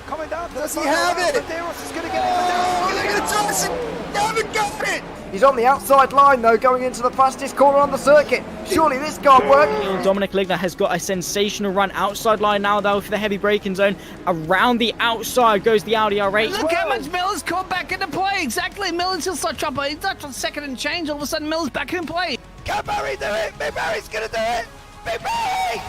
coming down. Does he have it? Medeiros is going to get it. Oh, they're going to toss it. They haven't got it. He's on the outside line though, going into the fastest corner on the circuit. Surely this can't work. Dominic Ligner has got a sensational run outside line now though for the heavy braking zone. Around the outside goes the Audi R8. Look how much Miller's caught back into play. Exactly, Miller's still such up. He's not on second and change. All of a sudden, Miller's back in play. Can Barry do it? Big Barry's going to do it. Big Barry!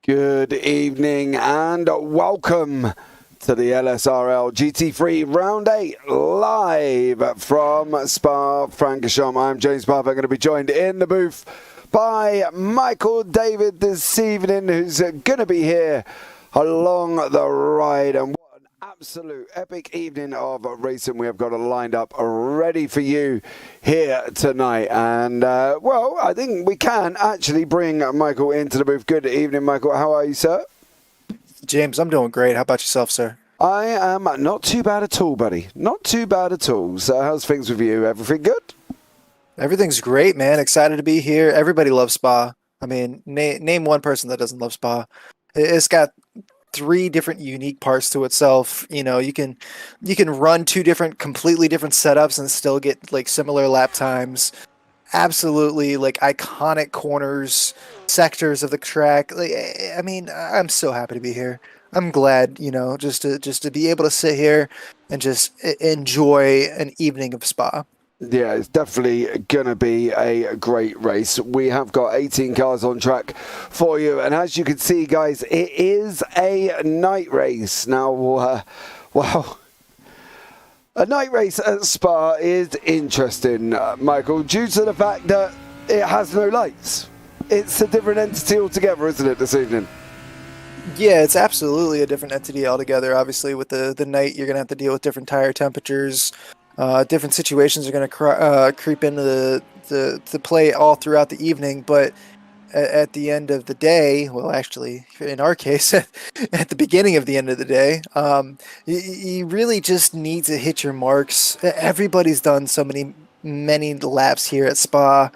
Good evening and welcome to the LSRL GT3 Round 8 live from Spa-Francorchamps. I'm James Parfitt. I'm going to be joined in the booth by Michael David this evening, who's going to be here along the ride. And what an absolute epic evening of racing we have got lined up ready for you here tonight. And well, I think we can actually bring Michael into the booth. Good evening, Michael. How are you, sir? James, I'm doing great. How about yourself, sir? I am not too bad at all, buddy. Not too bad at all. So how's things with you? Everything good? Everything's great, man. Excited to be here. Everybody loves Spa. I mean, name one person that doesn't love Spa. It's got 3 different unique parts to itself. You know, you can run 2 completely different setups and still get like similar lap times. Absolutely, like iconic corners, sectors of the track. Like, I mean, I'm so happy to be here. I'm glad, you know, just to be able to sit here and just enjoy an evening of Spa. Yeah, it's definitely going to be a great race. We have got 18 cars on track for you. And as you can see, guys, it is a night race. Now, well, a night race at Spa is interesting, Michael, due to the fact that it has no lights. It's a different entity altogether, isn't it, this evening? Yeah, it's absolutely a different entity altogether. Obviously, with the night, you're going to have to deal with different tire temperatures. Different situations are going to creep into the play all throughout the evening, but at the end of the day, well, actually, in our case, at the beginning of the end of the day, you really just need to hit your marks. Everybody's done so many laps here at Spa.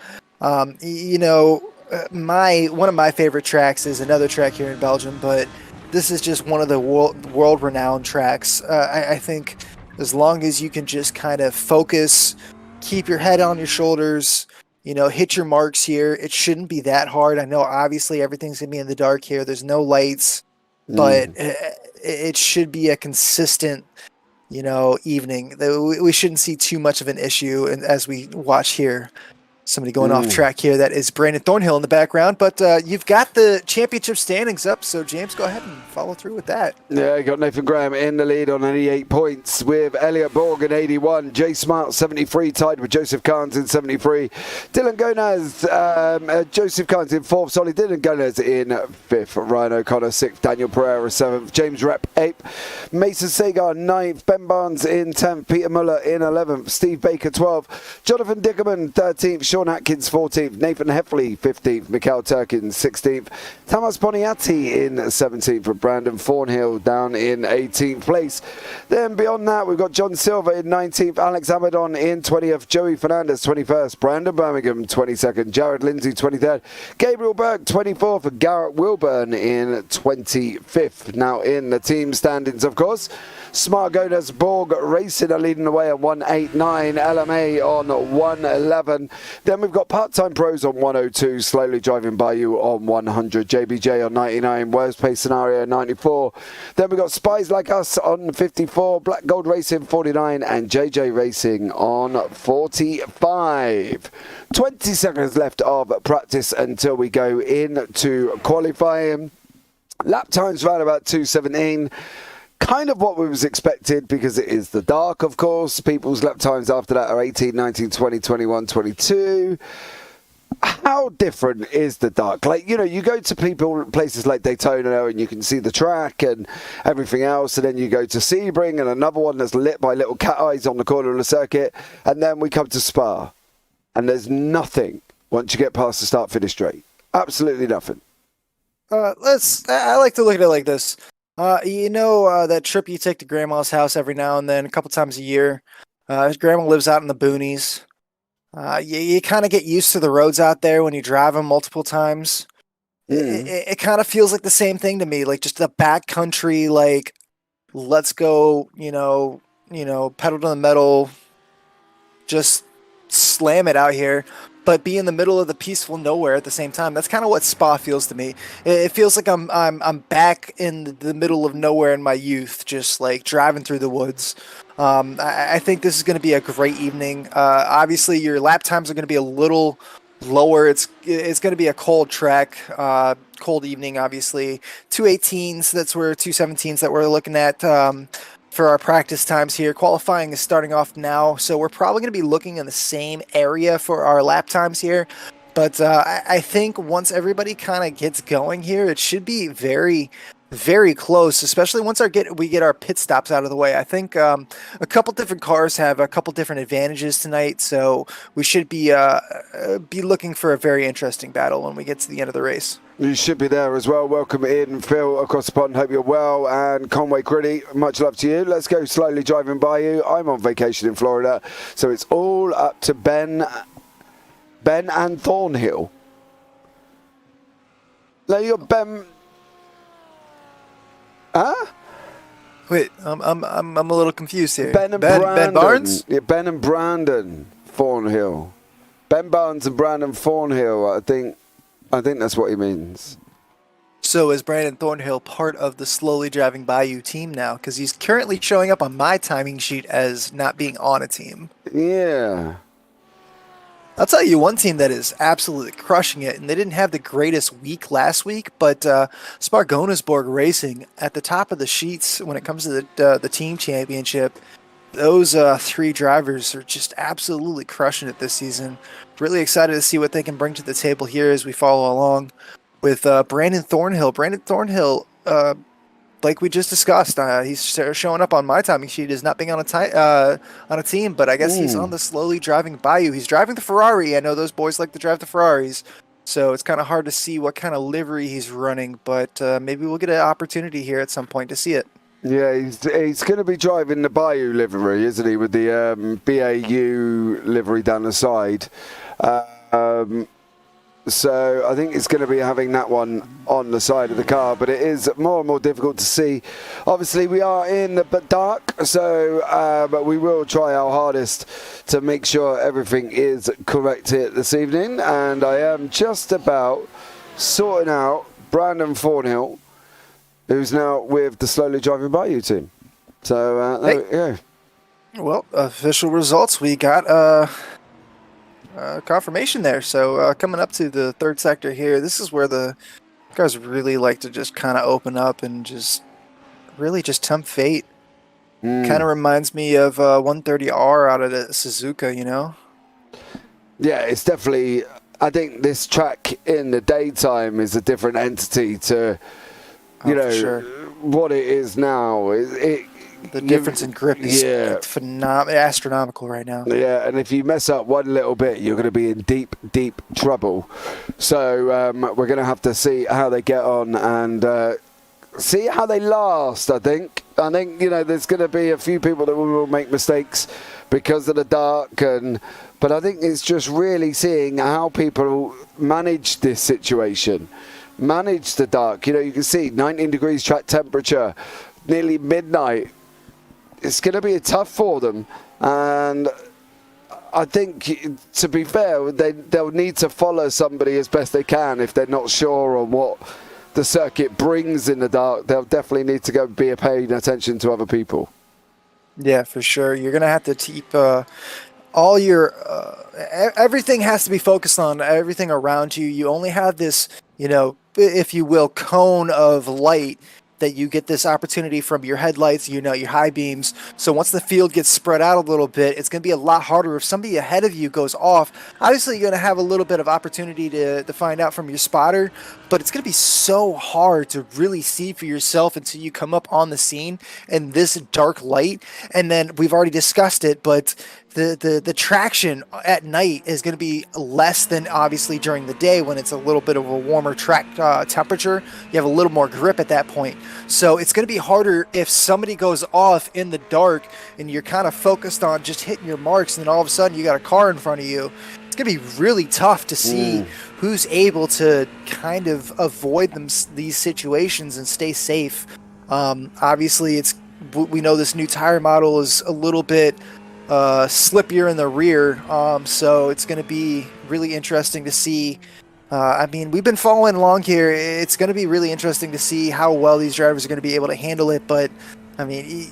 You know, one of my favorite tracks is another track here in Belgium, but this is just one of the world-renowned tracks. I think as long as you can just kind of focus, keep your head on your shoulders, you know, hit your marks here. It shouldn't be that hard. I know obviously everything's going to be in the dark here. There's no lights, but it should be a consistent, you know, evening. We shouldn't see too much of an issue as we watch here. somebody going off track here. That is Brandon Thornhill in the background, but you've got the championship standings up, so James, go ahead and follow through with that. Yeah, you got Nathan Graham in the lead on 88 points with Elliot Borg in 81, Jay Smart 73, tied with Joseph Carnes in 73, Dylan Gonaz, Joseph Carnes in 4th, sorry, Dylan Gonaz in 5th, Ryan O'Connor 6th, Daniel Pereira 7th, James Rep 8th, Mason Sagar 9th, Ben Barnes in 10th, Peter Muller in 11th, Steve Baker 12th, Jonathan Dickerman 13th, Sean Atkins 14th, Nathan Heffley 15th, Mikhail Turkin 16th, Thomas Boniatti in 17th, and Brandon Thornhill down in 18th place. Then beyond that, we've got John Silver in 19th, Alex Amadon in 20th, Joey Fernandez 21st, Brandon Birmingham 22nd, Jared Lindsay 23rd, Gabriel Burke 24th, and Garrett Wilburn in 25th. Now in the team standings, of course, Smart Gonas Borg Racing are leading the way on 189, LMA on 111. Then we've got Part-Time Pros on 102, Slowly Driving By You on 100, JBJ on 99, Worst Pace Scenario 94. Then we've got Spies Like Us on 54, Black Gold Racing 49, and JJ Racing on 45. 20 seconds left of practice until we go into qualifying. Lap times around about 2:17. Kind of what was expected because it is the dark, of course. People's lap times after that are 18, 19, 20, 21, 22. How different is the dark? Like, you know, you go to places like Daytona and you can see the track and everything else, and then you go to Sebring and another one that's lit by little cat eyes on the corner of the circuit, and then we come to Spa and there's nothing once you get past the start-finish straight. Absolutely nothing. I like to look at it like this. That trip you take to Grandma's house every now and then, a couple times a year. Grandma lives out in the boonies. You kind of get used to the roads out there when you drive them multiple times. It kind of feels like the same thing to me, like just the backcountry, like let's go, pedal to the metal, just slam it out here, but be in the middle of the peaceful nowhere at the same time. That's kind of what Spa feels to me. It feels like I'm back in the middle of nowhere in my youth, just like driving through the woods. I think this is going to be a great evening. Obviously, your lap times are going to be a little lower. It's going to be a cold track, cold evening. Obviously, 2:18s. That's where 2:17s that we're looking at. For our practice times here. Qualifying is starting off now, so we're probably going to be looking in the same area for our lap times here. But I think once everybody kind of gets going here, it should be very, very close, especially once we get our pit stops out of the way. I think a couple different cars have a couple different advantages tonight, so we should be looking for a very interesting battle when we get to the end of the race. You should be there as well. Welcome in, Phil, across the pond. Hope you're well. And Conway Critty, much love to you. Let's go Slowly Driving By You. I'm on vacation in Florida, so it's all up to Ben and Thornhill. Now you got Ben. Huh? Wait, I'm a little confused here. Ben Barnes? Yeah, Ben and Brandon Thornhill. Ben Barnes and Brandon Thornhill. I think that's what he means. So is Brandon Thornhill part of the Slowly Driving By You team now? Because he's currently showing up on my timing sheet as not being on a team. Yeah. I'll tell you one team that is absolutely crushing it, and they didn't have the greatest week last week, but Spargonasborg Racing at the top of the sheets when it comes to the team championship. Those three drivers are just absolutely crushing it this season. Really excited to see what they can bring to the table here as we follow along with Brandon Thornhill. Brandon Thornhill, like we just discussed, he's showing up on my timing sheet as not being on a team, but I guess he's on the Slowly Driving By You. He's driving the Ferrari. I know those boys like to drive the Ferraris, so it's kind of hard to see what kind of livery he's running, but maybe we'll get an opportunity here at some point to see it. Yeah, he's going to be driving the Bayou livery, isn't he, with the BAU livery down the side. So I think it's going to be having that one on the side of the car, but it is more and more difficult to see. Obviously, we are in the dark, so but we will try our hardest to make sure everything is correct here this evening. And I am just about sorting out Brandon Thornhill, who's now with the Slowly Driving By You team. So there we go. Well, official results. We got confirmation there. So coming up to the third sector here, this is where the guys really like to just kind of open up and just really just tempt fate. Kind of reminds me of 130R out of the Suzuka, you know? Yeah, it's definitely... I think this track in the daytime is a different entity to, you know, sure. what it is now. The difference in grip is astronomical right now. Yeah, and if you mess up one little bit, you're going to be in deep, deep trouble. So we're going to have to see how they get on and see how they last, I think. I think, you know, there's going to be a few people that will make mistakes because of the dark, but I think it's just really seeing how people manage this situation, manage the dark. You know, you can see 19 degrees track temperature, nearly midnight. It's going to be tough for them, and I think, to be fair, they'll need to follow somebody as best they can if they're not sure on what the circuit brings in the dark. They'll definitely need to go be paying attention to other people. Yeah, for sure. You're going to have to keep all your everything has to be focused on everything around you. You only have this, you know, if you will, cone of light that you get this opportunity from your headlights, you know, your high beams. So once the field gets spread out a little bit, it's going to be a lot harder if somebody ahead of you goes off. Obviously, you're going to have a little bit of opportunity to find out from your spotter, but it's going to be so hard to really see for yourself until you come up on the scene in this dark light. And then we've already discussed it, but the traction at night is going to be less than obviously during the day when it's a little bit of a warmer track temperature. You have a little more grip at that point. So it's going to be harder if somebody goes off in the dark and you're kind of focused on just hitting your marks, and then all of a sudden you got a car in front of you. It's going to be really tough to see who's able to kind of avoid these situations and stay safe. Obviously, we know this new tire model is a little bit slippier in the rear, so it's going to be really interesting to see. I mean, we've been following along here. It's going to be really interesting to see how well these drivers are going to be able to handle it, but I mean,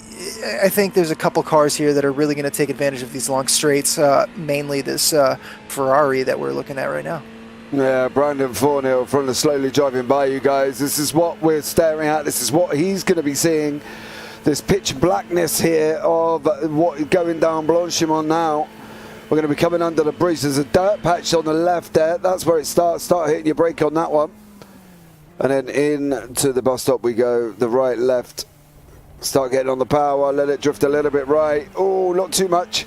I think there's a couple cars here that are really going to take advantage of these long straights, mainly this Ferrari that we're looking at right now. Yeah, Brandon Thornhill from the Slowly Driving By, you guys. This is what we're staring at. This is what he's going to be seeing. This pitch blackness here of what going down Blanchimont now. We're going to be coming under the bridge. There's a dirt patch on the left there. That's where it starts. Start hitting your brake on that one. And then into the bus stop we go. The right, left. Start getting on the power. Let it drift a little bit right. Oh, not too much.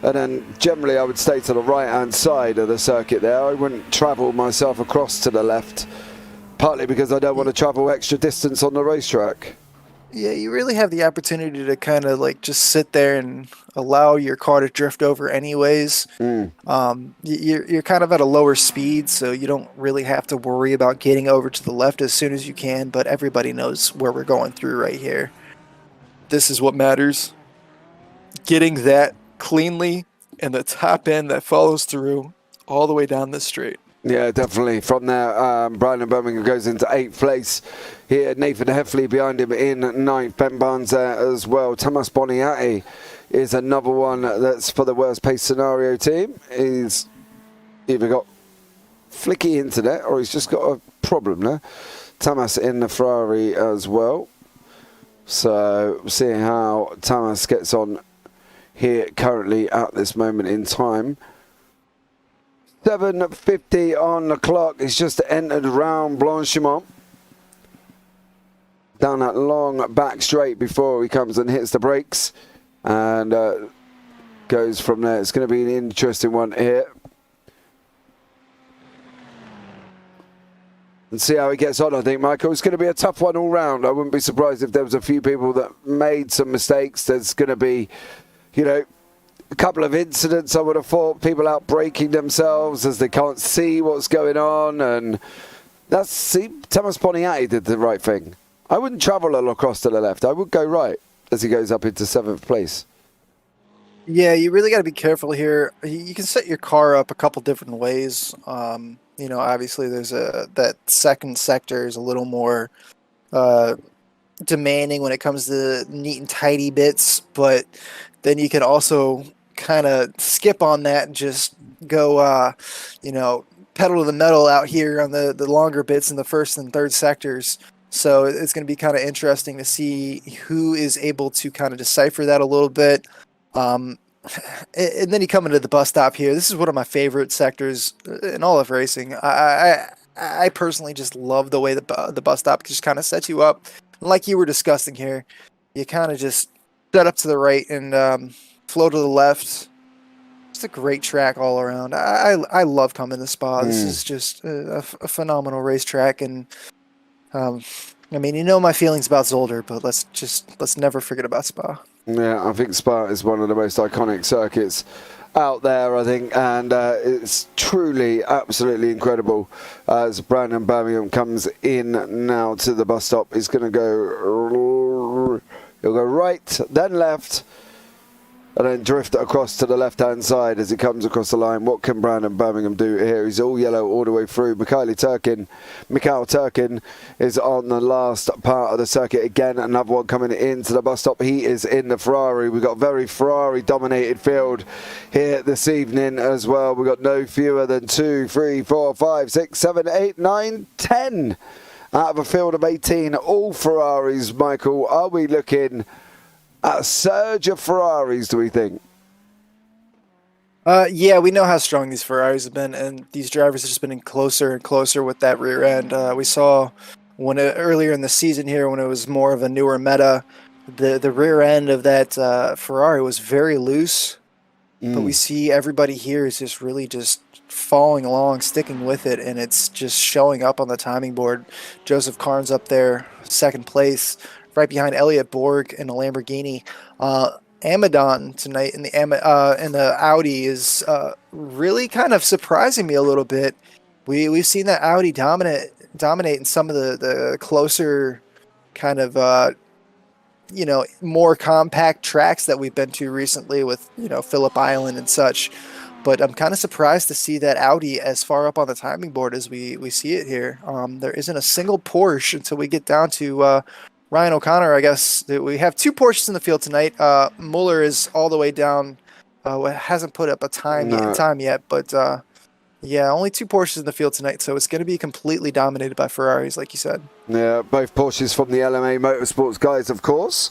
And then generally I would stay to the right-hand side of the circuit there. I wouldn't travel myself across to the left. Partly because I don't want to travel extra distance on the racetrack. Yeah, you really have the opportunity to kind of like just sit there and allow your car to drift over anyways. You're kind of at a lower speed, so you don't really have to worry about getting over to the left as soon as you can, but everybody knows where we're going through right here. This is what matters. Getting that cleanly and the top end that follows through all the way down the straight. Yeah, definitely. From there, Brian Birmingham goes into 8th place. Here, Nathan Heffley behind him in 9th. Ben Barnes there as well. Thomas Boniatti is another one that's for the worst pace scenario team. He's either got flicky internet or he's just got a problem there. Thomas in the Ferrari as well. So, seeing how Thomas gets on here currently at this moment in time. 7:50 on the clock. He's just entered round Blanchimont. Down that long back straight before he comes and hits the brakes. And goes from there. It's going to be an interesting one here. And see how he gets on, I think, Michael. It's going to be a tough one all round. I wouldn't be surprised if there was a few people that made some mistakes. There's going to be, you know, a couple of incidents, I would have thought, people out braking themselves as they can't see what's going on. And Thomas Boniatti did the right thing. I wouldn't travel across to the left. I would go right as he goes up into 7th place. Yeah, you really got to be careful here. You can set your car up a couple different ways. You know, obviously there's that second sector is a little more demanding when it comes to neat and tidy bits, but then you can also kind of skip on that and just go, pedal to the metal out here on the longer bits in the first and third sectors. So it's going to be kind of interesting to see who is able to kind of decipher that a little bit. And then you come into the bus stop here. This is one of my favorite sectors in all of racing. I personally just love the way the bus stop just kind of sets you up. Like you were discussing here, you kind of just set up to the right and flow to the left. It's a great track all around. I love coming to Spa. This is just a phenomenal racetrack, and I mean, you know my feelings about Zolder, but let's never forget about Spa. Yeah, I think Spa is one of the most iconic circuits out there, I think, and it's truly, absolutely incredible. As Brandon Birmingham comes in now to the bus stop, he's going to go, he'll go right, then left, and then drift across to the left-hand side as he comes across the line. What can Brandon Birmingham do here? He's all yellow all the way through. Mikhail Turkin is on the last part of the circuit. Again, another one coming into the bus stop. He is in the Ferrari. We've got a very Ferrari-dominated field here this evening as well. We've got no fewer than 2, 3, 4, 5, 6, 7, 8, 9, 10 out of a field of 18. All Ferraris, Michael. Are we looking a surge of Ferraris, do we think? Yeah, we know how strong these Ferraris have been, and these drivers have just been closer and closer with that rear end. We saw earlier in the season here, when it was more of a newer meta, the rear end of that Ferrari was very loose, but we see everybody here is just really just following along, sticking with it, and it's just showing up on the timing board. Joseph Carnes up there, second place, right behind Elliot Borg in a Lamborghini. Amadon tonight in the Audi is really kind of surprising me a little bit. We've seen that Audi dominate in some of the closer kind of more compact tracks that we've been to recently with Phillip Island and such. But I'm kind of surprised to see that Audi as far up on the timing board as we see it here. There isn't a single Porsche until we get down to Ryan O'Connor. I guess we have 2 Porsches in the field tonight. Muller is all the way down. Hasn't put up a time yet, but yeah, only 2 Porsches in the field tonight. So it's going to be completely dominated by Ferraris, like you said. Yeah, both Porsches from the LMA Motorsports guys, of course.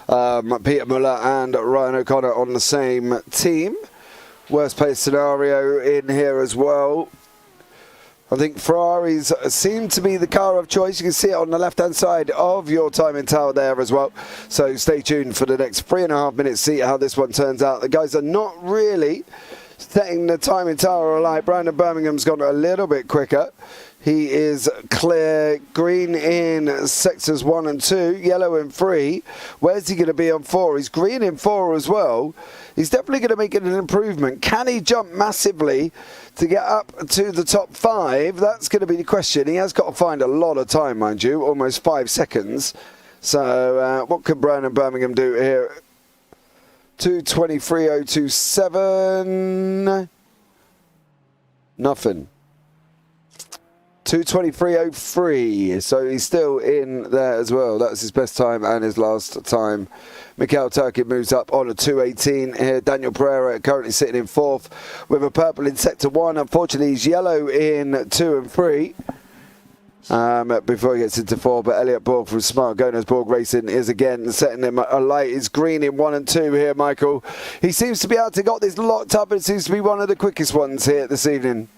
Peter Muller and Ryan O'Connor on the same team. Worst case scenario in here as well. I think Ferraris seem to be the car of choice. You can see it on the left-hand side of your timing tower there as well. So stay tuned for the next 3.5 minutes, see how this one turns out. The guys are not really setting the timing tower alight. Brandon Birmingham's gone a little bit quicker. He is clear, green in sectors 1 and 2, yellow in 3. Where's he going to be on 4? He's green in 4 as well. He's definitely going to make it an improvement. Can he jump massively to get up to the top 5? That's going to be the question. He has got to find a lot of time, mind you, almost 5 seconds. So what can Brandon Birmingham do here? 2:23.027. Nothing. 2:23.03, so he's still in there as well. That's his best time and his last time. Mikhail Turkin moves up on a 2:18 here. Daniel Pereira currently sitting in 4th with a purple in sector 1. Unfortunately, he's yellow in 2 and 3 before he gets into 4. But Elliot Borg from Smart Borg Racing is again setting him alight. He's green in 1 and 2 here, Michael. He seems to be able to got this locked up and seems to be one of the quickest ones here this evening.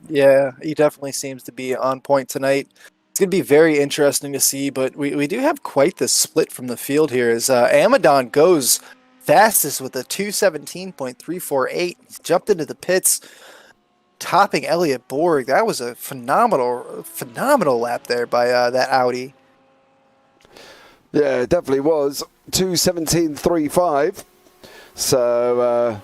Yeah, he definitely seems to be on point tonight. It's going to be very interesting to see, but we do have quite the split from the field here as Amadon goes fastest with a 2:17.348. Jumped into the pits, topping Elliot Borg. That was a phenomenal lap there by that Audi. Yeah, it definitely was. 2:17.35. So,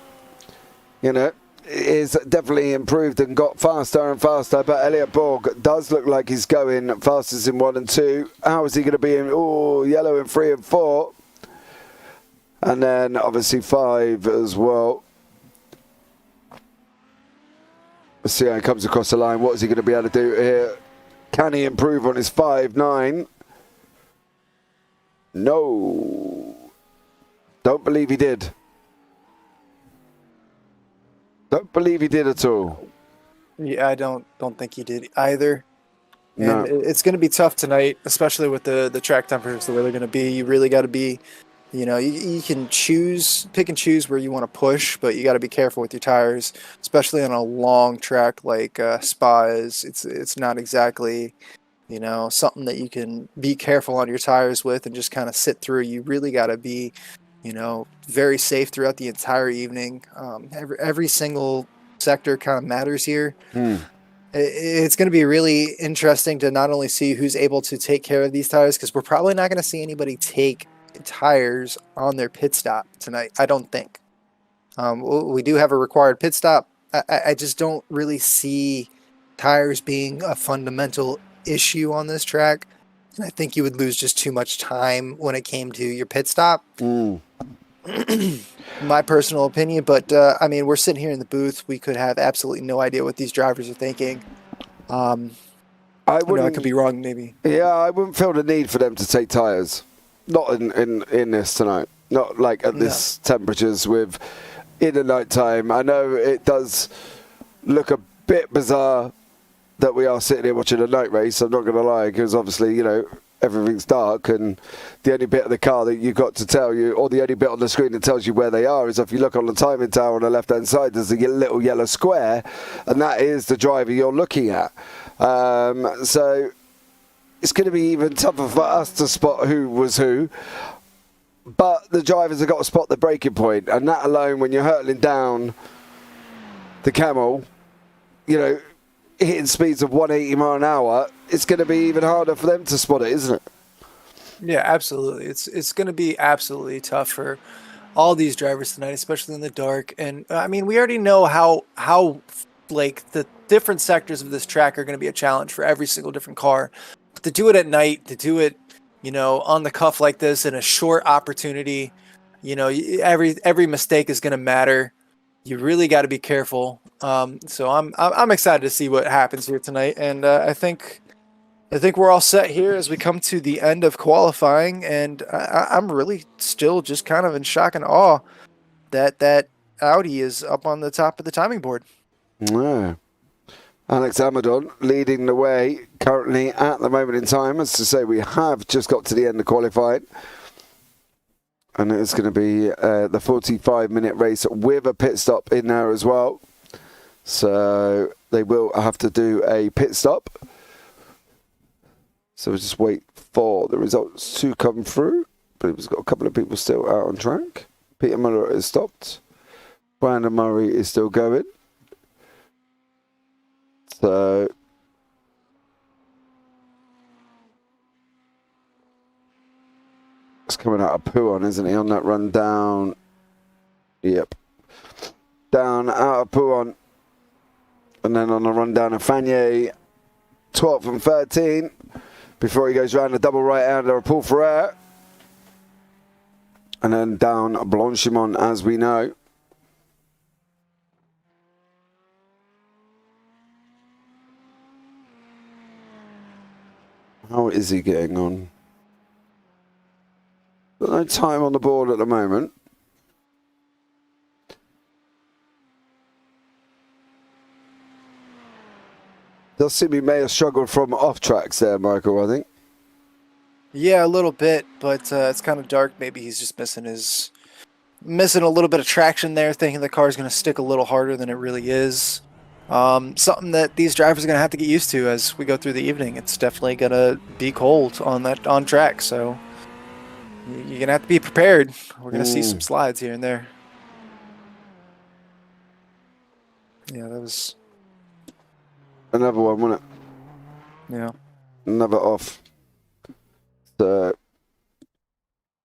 is definitely improved and got faster and faster, but Elliot Borg does look like he's going fastest in 1 and 2. How is he going to be in yellow in 3 and 4? And then obviously 5 as well. Let's see how he comes across the line. What is he going to be able to do here? Can he improve on his 5.9? No. Don't believe he did. Don't believe he did at all. Yeah, I don't think he did either. And No. it's going to be tough tonight, especially with the track temperatures the way they're going to be. You really got to be, you can pick and choose where you want to push, but you got to be careful with your tires, especially on a long track like Spa is. It's not exactly, something that you can be careful on your tires with and just kind of sit through. You really got to be, very safe throughout the entire evening. Every single sector kind of matters here. It's going to be really interesting to not only see who's able to take care of these tires, because we're probably not going to see anybody take tires on their pit stop tonight. I don't think. We do have a required pit stop. I just don't really see tires being a fundamental issue on this track. And I think you would lose just too much time when it came to your pit stop. My personal opinion, but I mean, we're sitting here in the booth. We could have absolutely no idea what these drivers are thinking. I could be wrong, maybe. Yeah, I wouldn't feel the need for them to take tyres. Not in this tonight. Not like at this temperatures in the night time. I know it does look a bit bizarre that we are sitting here watching a night race. I'm not going to lie, because obviously, everything's dark, and the only bit of the car that you've got to tell you, or the only bit on the screen that tells you where they are, is if you look on the timing tower on the left-hand side, there's a little yellow square, and that is the driver you're looking at. So it's going to be even tougher for us to spot who was who, but the drivers have got to spot the braking point, and that alone, when you're hurtling down the Camel, hitting speeds of 180 mile an hour, it's going to be even harder for them to spot it, isn't it? Yeah, absolutely. It's going to be absolutely tough for all these drivers tonight, especially in the dark. And I mean, we already know how like the different sectors of this track are going to be a challenge for every single different car. But to do it at night, to do it, on the cuff like this in a short opportunity, every mistake is going to matter. You really got to be careful. So I'm excited to see what happens here tonight, and I think we're all set here as we come to the end of qualifying, and I'm really still just kind of in shock and awe that Audi is up on the top of the timing board. Yeah. Alex Amadon leading the way currently at the moment in time. As to say, we have just got to the end of qualifying. And it's going to be the 45-minute race with a pit stop in there as well. So they will have to do a pit stop. So we'll just wait for the results to come through. But we've got a couple of people still out on track. Peter Muller has stopped. Brandon Murray is still going. So it's coming out of Pouon, isn't he, on that run down? Yep. Down out of Pouon. And then on the run down of Fagnier, 12th and 13, before he goes round the double right-hander of Paul Ferrer. And then down Blanchimont, as we know. How is he getting on? Got no time on the board at the moment. Does seem he may have struggled from off tracks there, Michael, I think. Yeah, a little bit, but it's kind of dark. Maybe he's just missing a little bit of traction there, thinking the car's going to stick a little harder than it really is. Something that these drivers are going to have to get used to as we go through the evening. It's definitely going to be cold on track, so you're going to have to be prepared. We're going to see some slides here and there. Yeah, that was another one, wasn't it? Yeah. Another off. So,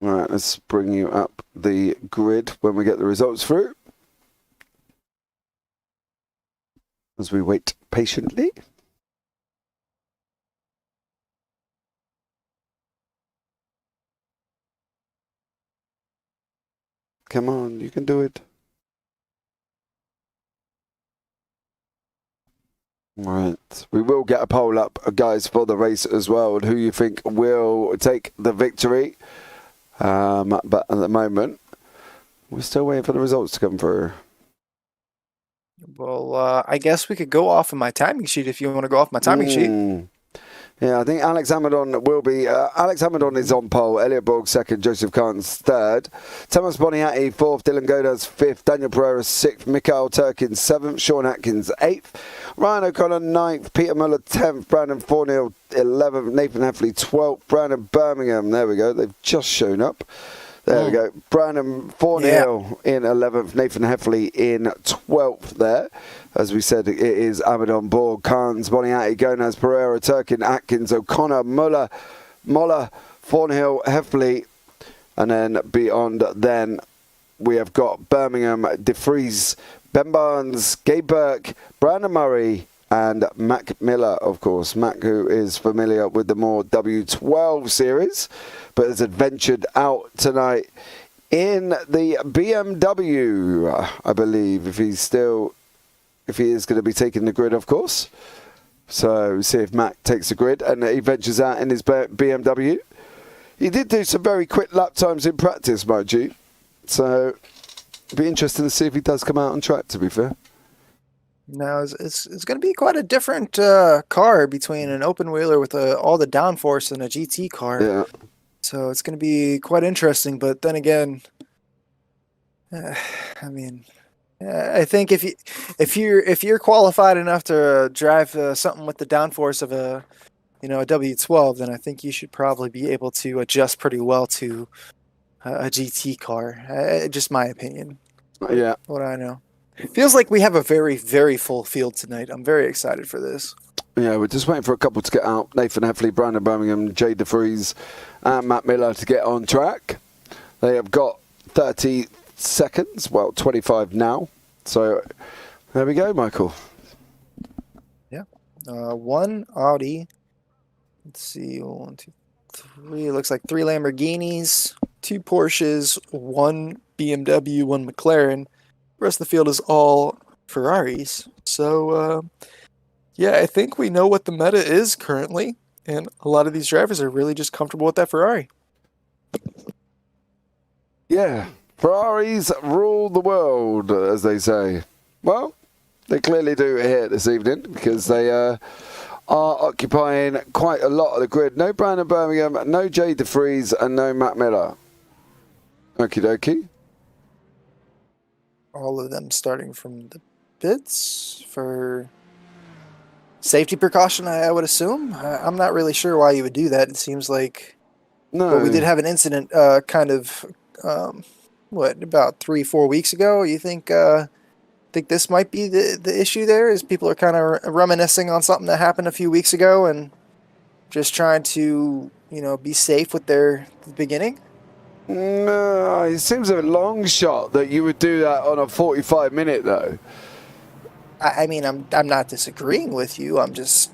right, let's bring you up the grid when we get the results through. As we wait patiently. Come on, you can do it. Right, we will get a poll up, guys, for the race as well, and who you think will take the victory. But at the moment, we're still waiting for the results to come through. Well, I guess we could go off of my timing sheet if you want to go off my timing sheet. Yeah, I think Alex Amadon will be. Alex Amadon is on pole. Elliot Borg second. Joseph Carnes third. Thomas Boniatti fourth. Dylan Godas fifth. Daniel Pereira sixth. Mikhail Turkin seventh. Sean Atkins eighth. Ryan O'Connor ninth. Peter Muller 10th. Brandon Fornhill 11th. Nathan Heffley 12th. Brandon Birmingham. There we go. They've just shown up. There we go. Brandon Fornhill in 11th. Nathan Heffley in 12th there. As we said, it is Amadon, Borg, Carnes, Boniatti, Gonaz, Pereira, Turkin, Atkins, O'Connor, Muller, Fornhill, Heffley. And then beyond then, we have got Birmingham, De Vries, Ben Barnes, Gabe Burke, Brandon Murray, and Mac Miller, of course. Mac, who is familiar with the more W12 series, but has adventured out tonight in the BMW, I believe, if he is going to be taking the grid, of course. So see if Mac takes the grid and he ventures out in his BMW. He did do some very quick lap times in practice, mind you. So it'd be interesting to see if he does come out on track, to be fair. Now, it's going to be quite a different car between an open wheeler with all the downforce and a GT car. Yeah. So it's going to be quite interesting. But then again, I mean, I think if you're qualified enough to drive something with the downforce of a W12, then I think you should probably be able to adjust pretty well to a GT car. Just my opinion. Yeah. What I know. Feels like we have a very, very full field tonight. I'm very excited for this. Yeah, we're just waiting for a couple to get out. Nathan Heffley, Brandon Birmingham, Jay De Vries, and Matt Miller to get on track. They have got 30 seconds, well, 25 now. So there we go, Michael. Yeah. One Audi. Let's see. 1, 2, 3. It looks like 3 Lamborghinis, 2 Porsches, 1 BMW, 1 McLaren. The rest of the field is all Ferraris. So, yeah, I think we know what the meta is currently. And a lot of these drivers are really just comfortable with that Ferrari. Yeah. Ferraris rule the world, as they say. Well, they clearly do here this evening because they are occupying quite a lot of the grid. No Brandon Birmingham, no Jay De Vries, and no Matt Miller. Okie dokie. All of them starting from the pits for safety precaution, I would assume. I'm not really sure why you would do that. It seems like... No. But we did have an incident about 3-4 weeks ago. You think this might be the issue there, is people are kind of reminiscing on something that happened a few weeks ago and just trying to, be safe with their beginning? No, it seems a long shot that you would do that on a 45-minute, though. I mean, I'm not disagreeing with you. I'm just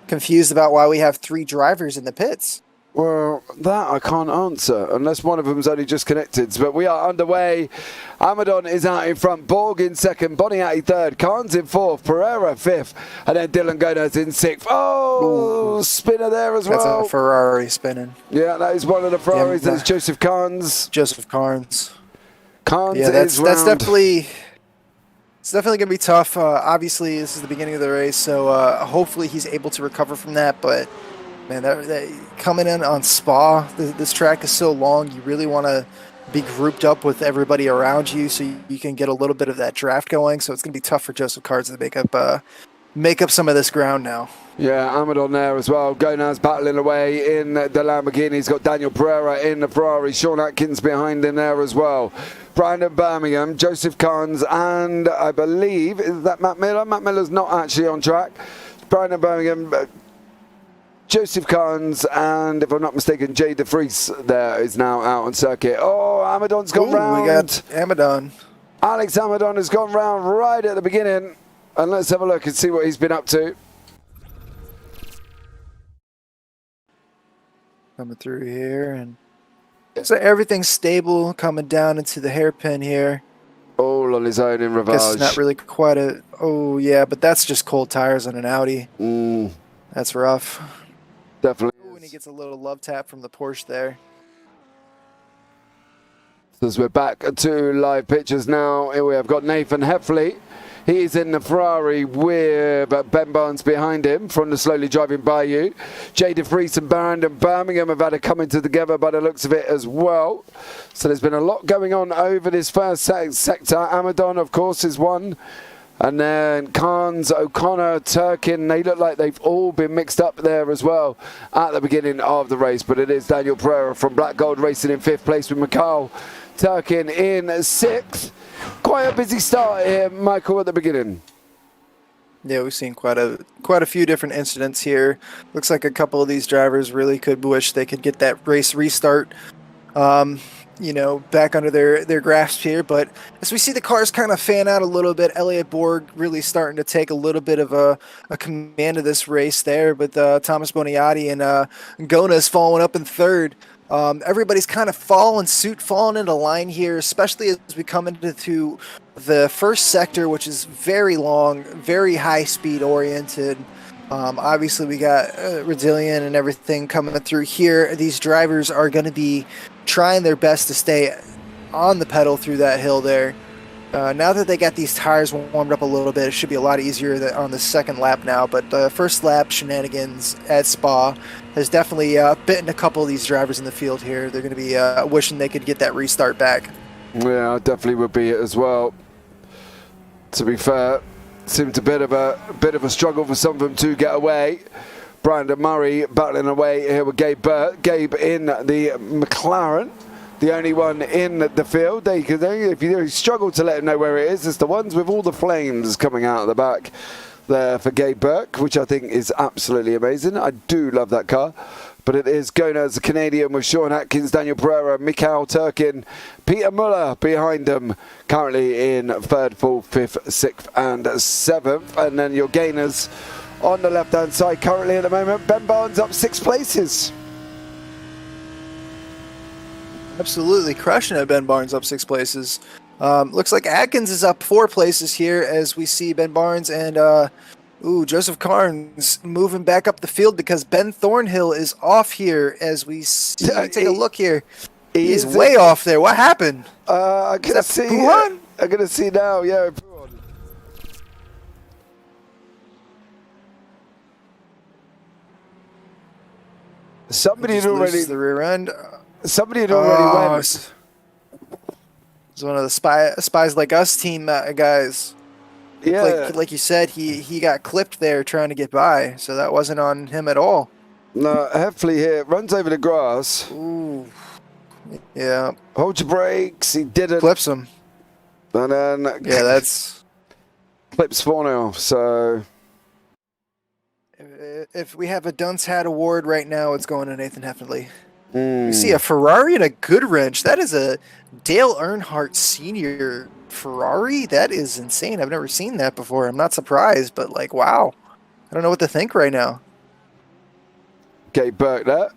confused about why we have 3 drivers in the pits. Well, that I can't answer, unless one of them's only just connected. But we are underway. Amadon is out in front. Borg in second. Boniatti third. Carnes in fourth. Pereira fifth. And then Dylan Godas in sixth. Oh, spinner there as well. That's a Ferrari spinning. Yeah, that is one of the Ferraris. Yeah, That's Joseph Carnes. Joseph Carnes. Carnes yeah, that's round. definitely... It's definitely going to be tough. Obviously, this is the beginning of the race, so hopefully he's able to recover from that. But, man, that coming in on Spa, this track is so long. You really want to be grouped up with everybody around you so you can get a little bit of that draft going. So it's going to be tough for Joseph Carnes to make up some of this ground now. Yeah, Amadon there as well. Gonaz battling away in the Lamborghini. He's got Daniel Pereira in the Ferrari. Sean Atkins behind him there as well. Brandon Birmingham, Joseph Carnes, and I believe, is that Matt Miller? Matt Miller's not actually on track. Brandon Birmingham, Joseph Carnes, and if I'm not mistaken, Jay De Vries there is now out on circuit. Oh, Amadon's gone round. We got Amadon. Alex Amadon has gone round right at the beginning. And let's have a look and see what he's been up to. Coming through here, and so everything's stable coming down into the hairpin here. All on his own in Ravage. Guess it's not really quite a... Oh, yeah, but that's just cold tires on an Audi. That's rough. Definitely. Ooh, and he gets a little love tap from the Porsche there. As we're back to live pictures now, here we have got Nathan Heffley. He's in the Ferrari with Ben Barnes behind him from the slowly driving Bayou. GT3 and Brandon Birmingham have had a coming together by the looks of it as well. So there's been a lot going on over this first sector. Amadon, of course, is one. And then Carnes, O'Connor, Turkin, they look like they've all been mixed up there as well at the beginning of the race. But it is Daniel Pereira from Black Gold racing in 5th place with Mikhail Turkin in 6th. Quite a busy start here, Michael, at the beginning. Yeah, we've seen quite a few different incidents here. Looks like a couple of these drivers really could wish they could get that race restart, you know, back under their grasp here. But as we see the cars kind of fan out a little bit, Elliot Borg really starting to take a little bit of a command of this race there. But Thomas Boniati and Gonas following up in 3rd. Everybody's kind of falling into line here, especially as we come into the first sector, which is very long, very high speed oriented. Obviously, we got Resilient and everything coming through here. These drivers are going to be trying their best to stay on the pedal through that hill there. Now that they got these tires warmed up a little bit, it should be a lot easier on the second lap now. But the first lap shenanigans at Spa has definitely bitten a couple of these drivers in the field here. They're going to be wishing they could get that restart back. Yeah, I definitely would be as well. To be fair, seemed a bit of a struggle for some of them to get away. Brandon Murray battling away here with Gabe Burt. Gabe in the McLaren. The only one in the field. If you struggle to let him know where it is, it's the ones with all the flames coming out of the back there for Gabe Burke, which I think is absolutely amazing. I do love that car. But it is Gonas, the Canadian, with Sean Atkins, Daniel Pereira, Mikhail Turkin, Peter Muller behind them, currently in 3rd, 4th, 5th, 6th and 7th. And then your gainers on the left-hand side currently at the moment. Ben Barnes up 6 places. Absolutely crushing it. Ben Barnes up 6 places. Looks like Atkins is up 4 places here as we see Ben Barnes and Joseph Carnes moving back up the field because Ben Thornhill is off here as we see. Take a look here. He's way off there. What happened? I'm going to see now. Yeah. Somebody had already the rear end. Somebody had already went. It's one of the spies like us team guys. Yeah, like you said, he got clipped there trying to get by, so that wasn't on him at all. No, Heffley here runs over the grass. Ooh, yeah. Hold your brakes. He didn't. Clips him. And then yeah, that's clips 4-0. So if we have a Dunce Hat award right now, it's going to Nathan Heffley. We see a Ferrari and a Goodwrench. That is a Dale Earnhardt Sr. Ferrari. That is insane. I've never seen that before. I'm not surprised, but like, wow. I don't know what to think right now. Gabe Burke there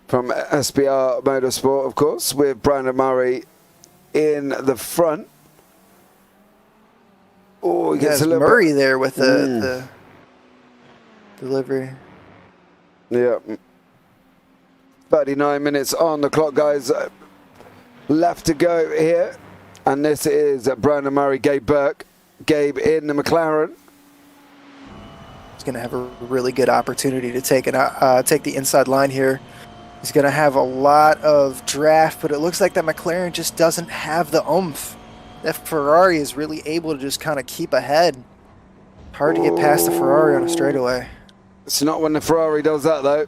from SBR Motorsport, of course, with Brandon Murray in the front. Oh, he gets a little Murray there with the delivery. Yeah. 39 minutes on the clock, guys. Left to go here. And this is Brandon Murray, Gabe Burke. Gabe in the McLaren. He's going to have a really good opportunity to take the inside line here. He's going to have a lot of draft, but it looks like that McLaren just doesn't have the oomph. That Ferrari is really able to just kind of keep ahead. Hard to get past the Ferrari on a straightaway. It's not when the Ferrari does that, though.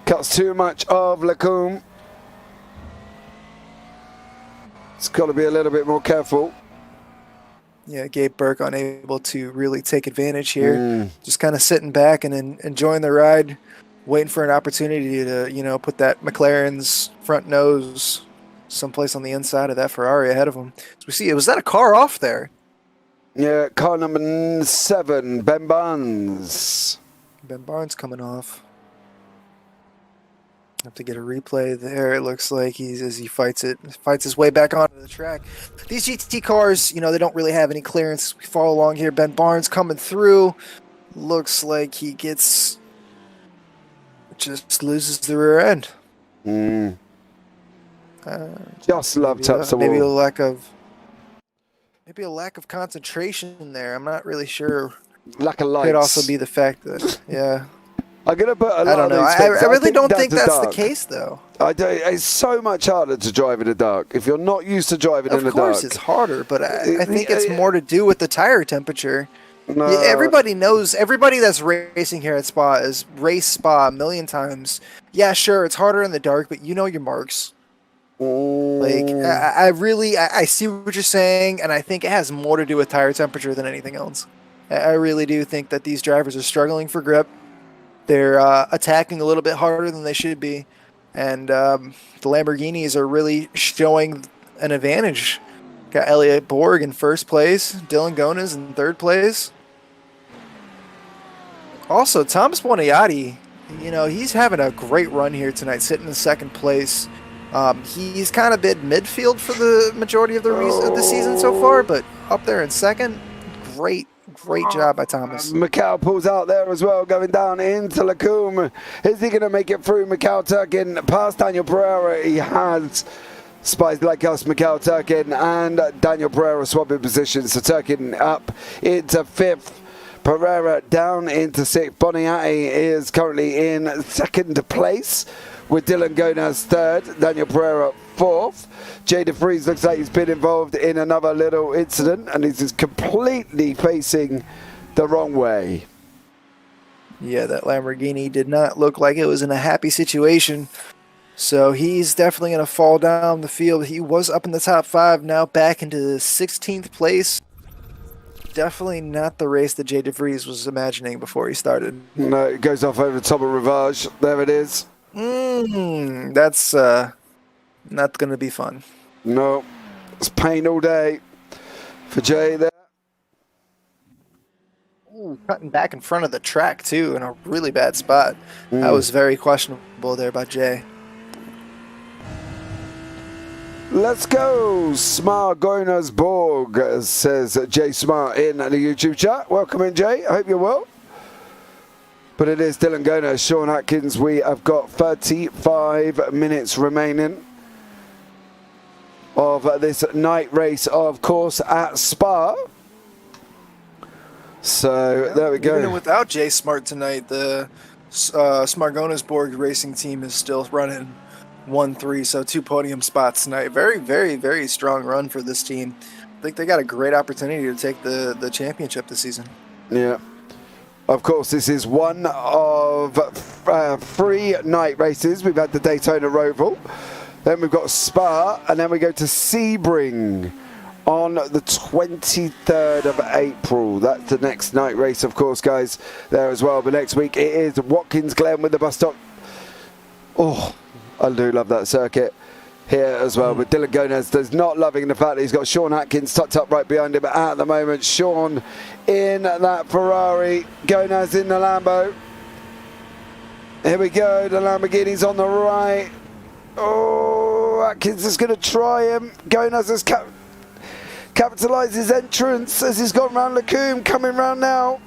Cuts too much of Lacombe. It's got to be a little bit more careful. Yeah, Gabe Burke unable to really take advantage here. Just kind of sitting back and enjoying the ride, waiting for an opportunity to, you know, put that McLaren's front nose someplace on the inside of that Ferrari ahead of him. So we see, was that a car off there? Yeah, car number 7, Ben Barnes. Ben Barnes coming off. Have to get a replay there. It looks like as he fights his way back onto the track. These GT cars, you know, they don't really have any clearance. We follow along here. Ben Barnes coming through. Looks like he just loses the rear end. Just love taps the wall. Maybe a lack of. maybe a lack of concentration there. I'm not really sure. Lack of lights. Could also be the fact that, yeah. I'm going to put a lot I don't know. I really don't think that's the dark. case, though. It's so much harder to drive in the dark if you're not used to driving in the dark. Of course, it's harder, but I think it's more to do with the tire temperature. No. Yeah, everybody knows. Everybody that's racing here at Spa is raced Spa a million times. Yeah, sure, it's harder in the dark, but you know your marks. Like, I see what you're saying, and I think it has more to do with tire temperature than anything else. I really do think that these drivers are struggling for grip. They're attacking a little bit harder than they should be, and the Lamborghinis are really showing an advantage. Got Elliot Borg in first place, Dylan Gonas in third place. Also, Thomas Bonaiati, you know, he's having a great run here tonight, sitting in second place. He's kind of been midfield for the majority of the season so far, but up there in second, great job by Thomas. Mikhail pulls out there as well, going down into Lacombe. Is he going to make it through? Mikhail Turkin past Daniel Pereira. He has spies like us, Mikhail Turkin and Daniel Pereira swapping positions. So Turkin up into fifth. Pereira down into sixth. Bonaiati is currently in second place, with Dylan Gonas third, Daniel Pereira fourth. GT3 looks like he's been involved in another little incident, and he's just completely facing the wrong way. Yeah, that Lamborghini did not look like it was in a happy situation. So he's definitely going to fall down the field. He was up in the top 5, now back into the 16th place. Definitely not the race that GT3 was imagining before he started. No, it goes off over the top of Rivage. There it is. That's not going to be fun. No, it's pain all day for Jay there. Ooh, cutting back in front of the track, too, in a really bad spot. That was very questionable there by Jay. Let's go, Smart Borg, says Jay Smart in the YouTube chat. Welcome in, Jay. I hope you're well. But it is Dylan Gonas, Sean Atkins. We have got 35 minutes remaining of this night race, of course, at Spa. So there we go. Even without Jay Smart tonight, the Smargonesborg racing team is still running 1-3, so 2 podium spots tonight. Very, very, very strong run for this team. I think they got a great opportunity to take the championship this season. Yeah. Of course, this is one of 3 night races. We've had the Daytona Roval, then we've got Spa, and then we go to Sebring on the 23rd of April. That's the next night race, of course, guys, there as well. But next week it is Watkins Glen with the bus stop. Oh, I do love that circuit here as well. But Dylan Gonas is not loving the fact that he's got Sean Atkins tucked up right behind him at the moment. Sean in that Ferrari, Gonas in the Lambo. Here we go, the Lamborghini's on the right. Oh, Atkins is going to try him. Gonas has capitalised his entrance as he's gone round Lacombe, coming round now.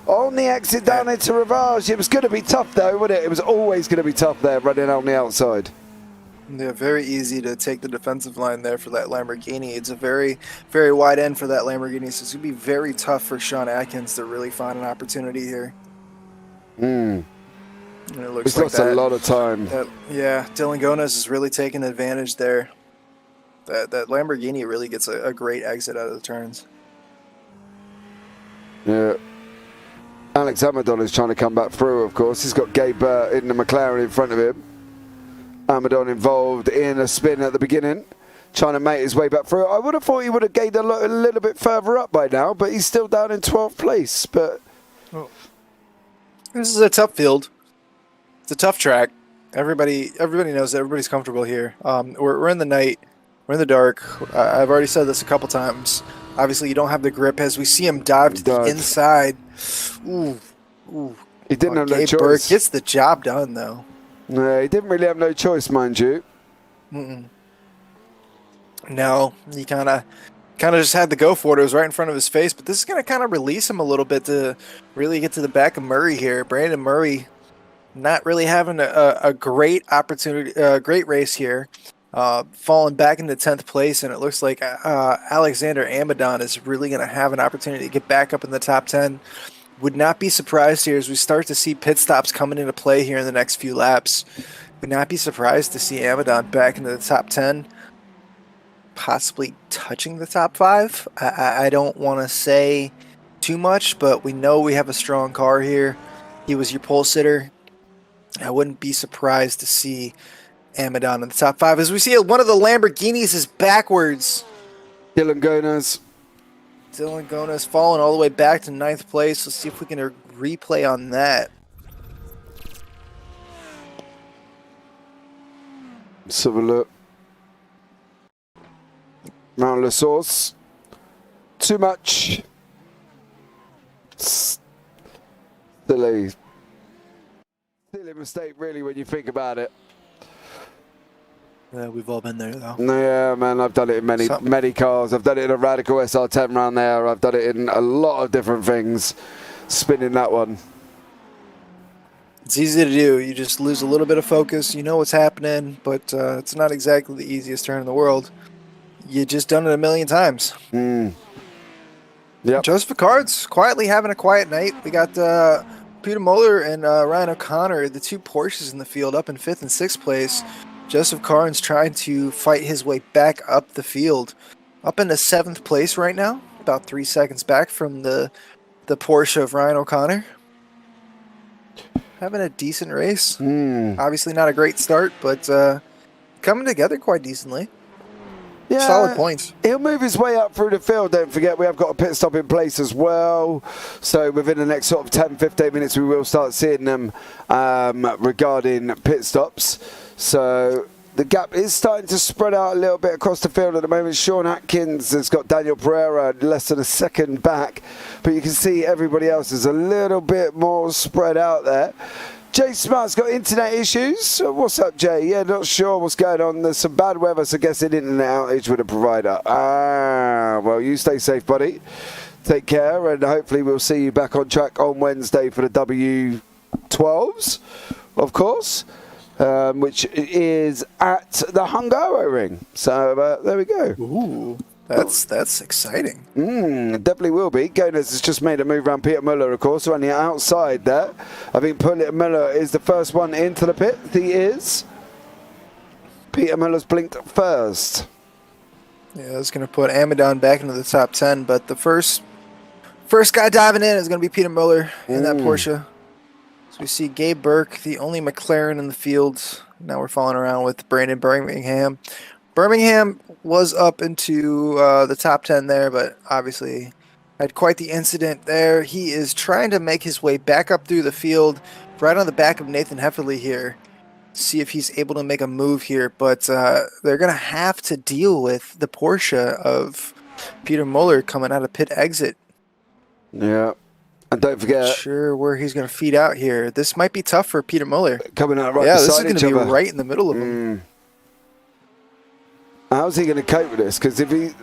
On the exit down into Rivage. It was going to be tough though, wasn't it? It was always going to be tough there, running on the outside. Yeah, very easy to take the defensive line there for that Lamborghini. It's a very, very wide end for that Lamborghini, so it's going to be very tough for Sean Atkins to really find an opportunity here. And it looks he's like lost a lot of time. Yeah, Dylan Gonas is really taking advantage there. That Lamborghini really gets a great exit out of the turns. Yeah. Alex Amadon is trying to come back through, of course. He's got Gabe in the McLaren in front of him. Amadon involved in a spin at the beginning, trying to make his way back through. I would have thought he would have gained a little bit further up by now, but he's still down in 12th place. But this is a tough field. It's a tough track. Everybody knows that everybody's comfortable here. We're in the night. We're in the dark. I've already said this a couple times. Obviously, you don't have the grip as we see him dive to the inside. Ooh. He didn't have no Gabe choice. Burke gets the job done, though. No, he didn't really have no choice, mind you. No, he kind of just had to go for it. It was right in front of his face, but this is going to kind of release him a little bit to really get to the back of Murray here. Brandon Murray not really having a great opportunity, great race here. falling back into 10th place, and it looks like Alexander Amadon is really going to have an opportunity to get back up in the top 10. Would not be surprised here as we start to see pit stops coming into play here in the next few laps. Would not be surprised to see Amadon back into the top 10, possibly touching the top 5. I don't want to say too much, but we know we have a strong car here. He was your pole sitter. I wouldn't be surprised to see Amadon in the top 5 as we see one of the Lamborghinis is backwards. Dylan Gonez falling all the way back to 9th place. Let's see if we can replay on that. Let's have a look. Mount La Source. Too much. Silly mistake, really, when you think about it. Yeah, we've all been there, though. Yeah, man, I've done it in many cars. I've done it in a Radical SR10 round there. I've done it in a lot of different things. Spinning that one. It's easy to do. You just lose a little bit of focus. You know what's happening, but it's not exactly the easiest turn in the world. You just done it a million times. Yep. Joseph Cards quietly having a quiet night. We got Peter Moeller and Ryan O'Connor, the 2 Porsches in the field, up in 5th and 6th place. Joseph Carnes trying to fight his way back up the field. Up into 7th place right now, about 3 seconds back from the Porsche of Ryan O'Connor. Having a decent race. Obviously not a great start, but coming together quite decently. Yeah, solid points. He'll move his way up through the field. Don't forget, we have got a pit stop in place as well. So within the next sort of 10, 15 minutes, we will start seeing them regarding pit stops. So the gap is starting to spread out a little bit across the field at the moment. Sean Atkins has got Daniel Pereira less than a second back. But you can see everybody else is a little bit more spread out there. Jay Smart's got internet issues. What's up, Jay? Yeah, not sure what's going on. There's some bad weather, so guessing internet outage with a provider. Well, you stay safe, buddy. Take care, and hopefully we'll see you back on track on Wednesday for the W12s, of course, which is at the Hungaro Ring. So there we go. Ooh. That's exciting. Definitely will be. Gonez has just made a move around Peter Muller, of course, on the outside there. I think Peter Muller is the first one into the pit. He is. Peter Muller's blinked first. Yeah, that's going to put Amadon back into the top 10, but the first guy diving in is going to be Peter Muller in that Porsche. So we see Gabe Burke, the only McLaren in the field. Now we're following around with Brandon Birmingham. Birmingham was up into the top 10 there, but obviously had quite the incident there. He is trying to make his way back up through the field, right on the back of Nathan Heffley here. See if he's able to make a move here, but they're going to have to deal with the Porsche of Peter Muller coming out of pit exit. Yeah, and don't forget... Not sure where he's going to feed out here. This might be tough for Peter Muller. Coming out right yeah, beside this is going to be other. right in the middle of them. How's he going to cope with this? Because I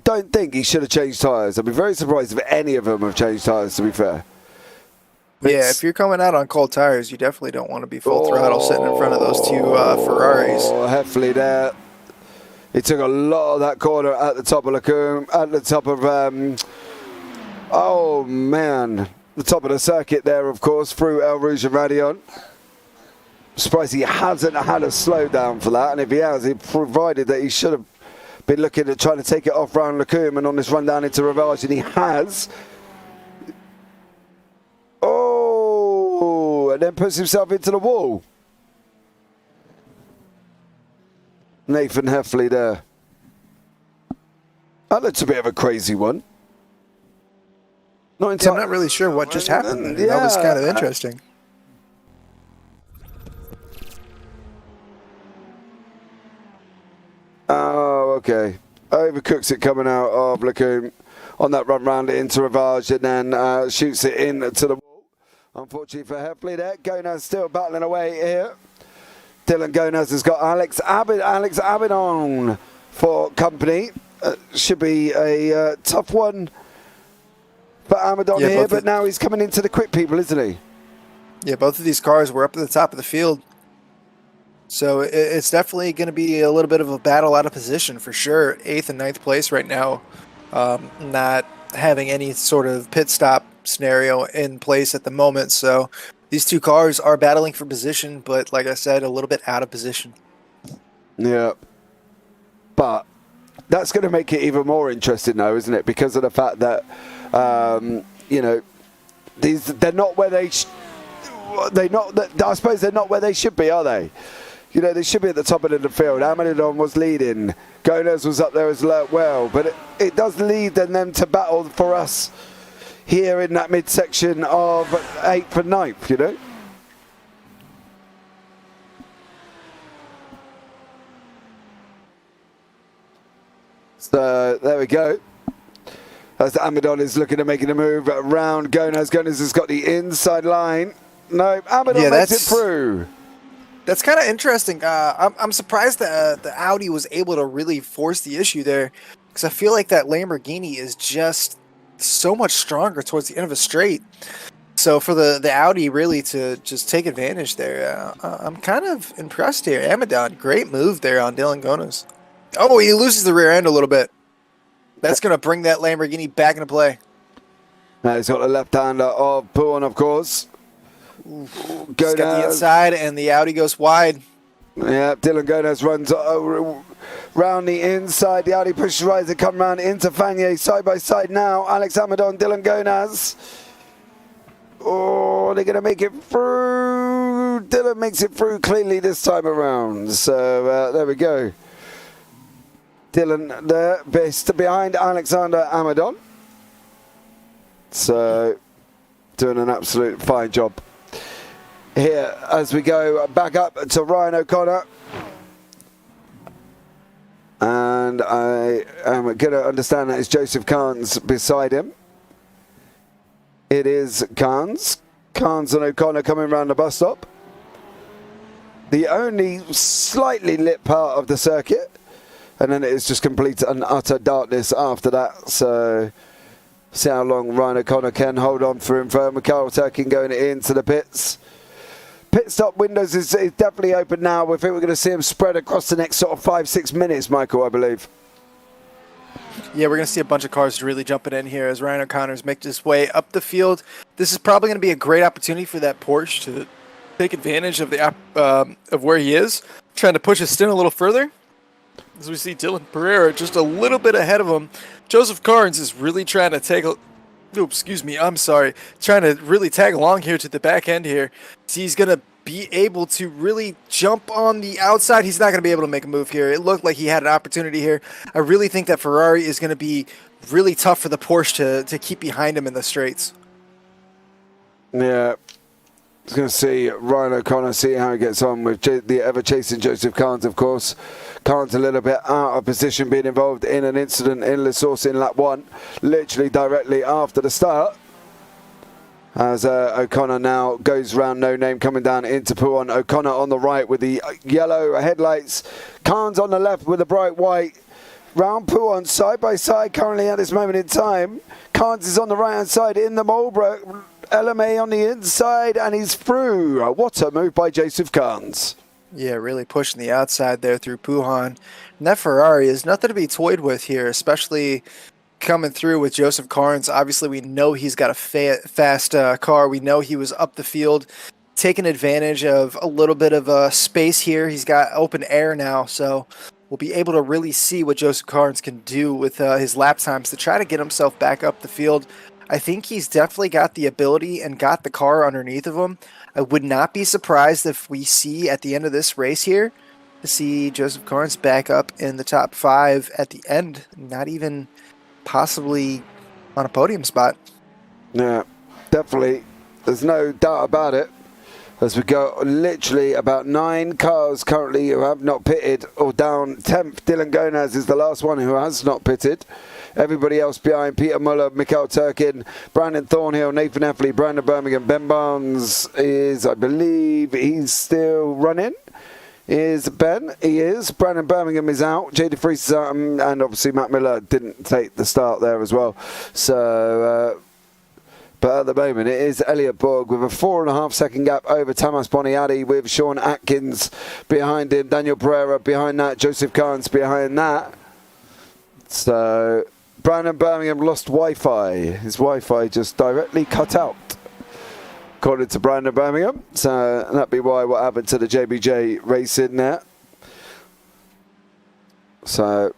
don't think he should have changed tyres. I'd be very surprised if any of them have changed tyres, to be fair. Yeah, if you're coming out on cold tires, you definitely don't want to be full throttle sitting in front of those 2 Ferraris. Oh, Heffley there. He took a lot of that corner at the top of Lacombe, at the top of, oh man, the top of the circuit there, of course, through El Rouge and Radion. Surprised he hasn't had a slowdown for that, and if he has, he provided that he should have been looking at trying to take it off round Lacombe and on this run down into Rivage, and he has. Oh, and then puts himself into the wall. Nathan Heffley there. That looks a bit of a crazy one. I'm not really sure what just happened. Yeah. That was kind of interesting. Oh, okay. Overcooks it coming out of Lacombe on that run round it into Rivage and then shoots it into the wall. Unfortunately for Heffley there. Gonaz still battling away here. Dylan Gonaz has got Alex Abidon for company. Should be a tough one for Amadon here, but now he's coming into the quick people, isn't he? Yeah, both of these cars were up at the top of the field. So it's definitely going to be a little bit of a battle out of position for sure. 8th and 9th place right now, not having any sort of pit stop scenario in place at the moment. So these two cars are battling for position, but like I said, a little bit out of position. Yeah. But that's going to make it even more interesting though, isn't it? Because of the fact that, you know, they're not where I suppose they're not where they should be, are they? You know, they should be at the top end of the field. Amadon was leading. Gonez was up there as well. But it does lead them to battle for us here in that midsection of 8th and 9th, you know? So, there we go. As Amadon is looking to making a move around Gonez. Gonez has got the inside line. No, Amadon makes it through. That's kind of interesting. I'm surprised that the Audi was able to really force the issue there, because I feel like that Lamborghini is just so much stronger towards the end of a straight. So for the Audi really to just take advantage there, I'm kind of impressed here. Amadon, great move there on Dylan Gonez. Oh, he loses the rear end a little bit. That's going to bring that Lamborghini back into play. Now he's got the left-hander of Puon, of course. He's got the inside, and the Audi goes wide. Yeah, Dylan Gonez runs round the inside. The Audi pushes right to come round into Fanier. Side by side now. Alex Amadon, Dylan Gonez. Oh, they're going to make it through. Dylan makes it through cleanly this time around. So there we go. Dylan there, best behind Alexander Amadon. So doing an absolute fine job here as we go back up to Ryan O'Connor. And I am going to understand that it's Joseph Carnes beside him. It is Carnes. Carnes and O'Connor coming around the bus stop. The only slightly lit part of the circuit. And then it is just complete and utter darkness after that. So see how long Ryan O'Connor can hold on for him. Mikhail Turkin going into the pits. Pit stop windows is definitely open now. We think we're going to see him spread across the next sort of 5-6 minutes, Michael, I believe. Yeah, we're going to see a bunch of cars really jumping in here as Ryan O'Connor's making his way up the field. This is probably going to be a great opportunity for that Porsche to take advantage of the of where he is, trying to push his stint a little further. As we see Dylan Pereira just a little bit ahead of him. Joseph Carnes is really trying to take a... Oh, excuse me, I'm sorry. Trying to really tag along here to the back end here. So he's going to be able to really jump on the outside. He's not going to be able to make a move here. It looked like he had an opportunity here. I really think that Ferrari is going to be really tough for the Porsche to keep behind him in the straights. Yeah. I was going to see Ryan O'Connor, see how he gets on with the ever-chasing Joseph Carnes, of course. Carnes a little bit out of position, being involved in an incident in La Source in lap 1, literally directly after the start. As O'Connor now goes round No Name, coming down into Puon. O'Connor on the right with the yellow headlights. Carnes on the left with the bright white. Round Puon, side by side currently at this moment in time. Carnes is on the right-hand side in the Marlboro. LMA on the inside, and he's through. What a move by Joseph Carnes. Yeah, really pushing the outside there through Puhan. And that Ferrari is nothing to be toyed with here, especially coming through with Joseph Carnes. Obviously, we know he's got a fast car. We know he was up the field, taking advantage of a little bit of space here. He's got open air now, so we'll be able to really see what Joseph Carnes can do with his lap times to try to get himself back up the field. I think he's definitely got the ability and got the car underneath of him. I would not be surprised if we see at the end of this race here to see Joseph Carnes back up in the top 5 at the end, not even possibly on a podium spot. Yeah, definitely. There's no doubt about it. As we go, literally about 9 cars currently who have not pitted or down. 10th, Dylan Gonez is the last one who has not pitted. Everybody else behind: Peter Muller, Mikhail Turkin, Brandon Thornhill, Nathan Effley, Brandon Birmingham. Ben Barnes is, I believe, he's still running. Is Ben? He is. Brandon Birmingham is out. GT3 is out, and obviously Matt Miller didn't take the start there as well. So But at the moment, it is Elliot Borg with a 4.5 second gap over Tamas Boniadi, with Sean Atkins behind him, Daniel Pereira behind that, Joseph Carnes behind that. So Brandon Birmingham lost Wi-Fi. His Wi-Fi just directly cut out, according to Brandon Birmingham. So that'd be why what happened to the JBJ race in there. So,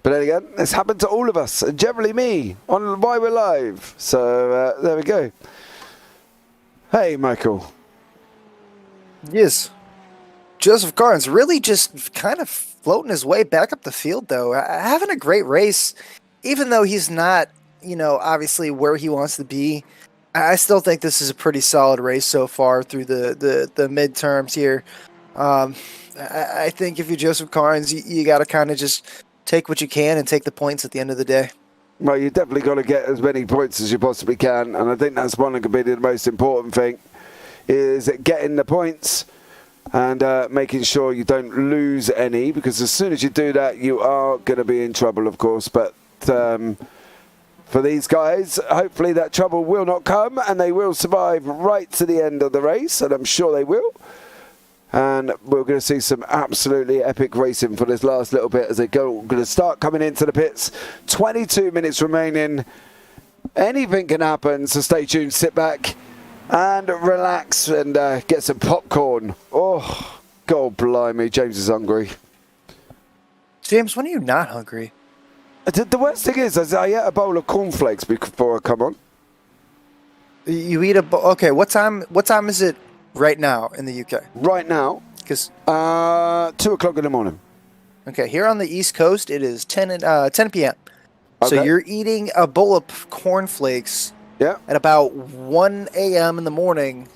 but then again, it's happened to all of us, and generally me, on Why We're Live. So there we go. Hey, Michael. Yes. Joseph Carnes really just kind of floating his way back up the field, though. Having a great race, even though he's not, you know, obviously where he wants to be. I still think this is a pretty solid race so far through the midterms here. I think if you're Joseph Carnes, you got to kind of just take what you can and take the points at the end of the day. Well, you definitely got to get as many points as you possibly can, and I think that's one that could be the most important thing, is getting the points and making sure you don't lose any, because as soon as you do that, you are going to be in trouble, of course. But for these guys, hopefully that trouble will not come, and they will survive right to the end of the race, and I'm sure they will. And we're going to see some absolutely epic racing for this last little bit as they go. Going to start coming into the pits. 22 minutes remaining. Anything can happen, so stay tuned, sit back and relax and get some popcorn. Oh, God blimey, James is hungry. James, when are you not hungry? The worst thing is I ate a bowl of cornflakes before I come on. You eat a bowl? Okay, what time is it right now in the UK? Right now, because 2 o'clock in the morning. Okay, here on the East Coast, it is 10 p.m. Okay. So you're eating a bowl of cornflakes at about 1 a.m. in the morning,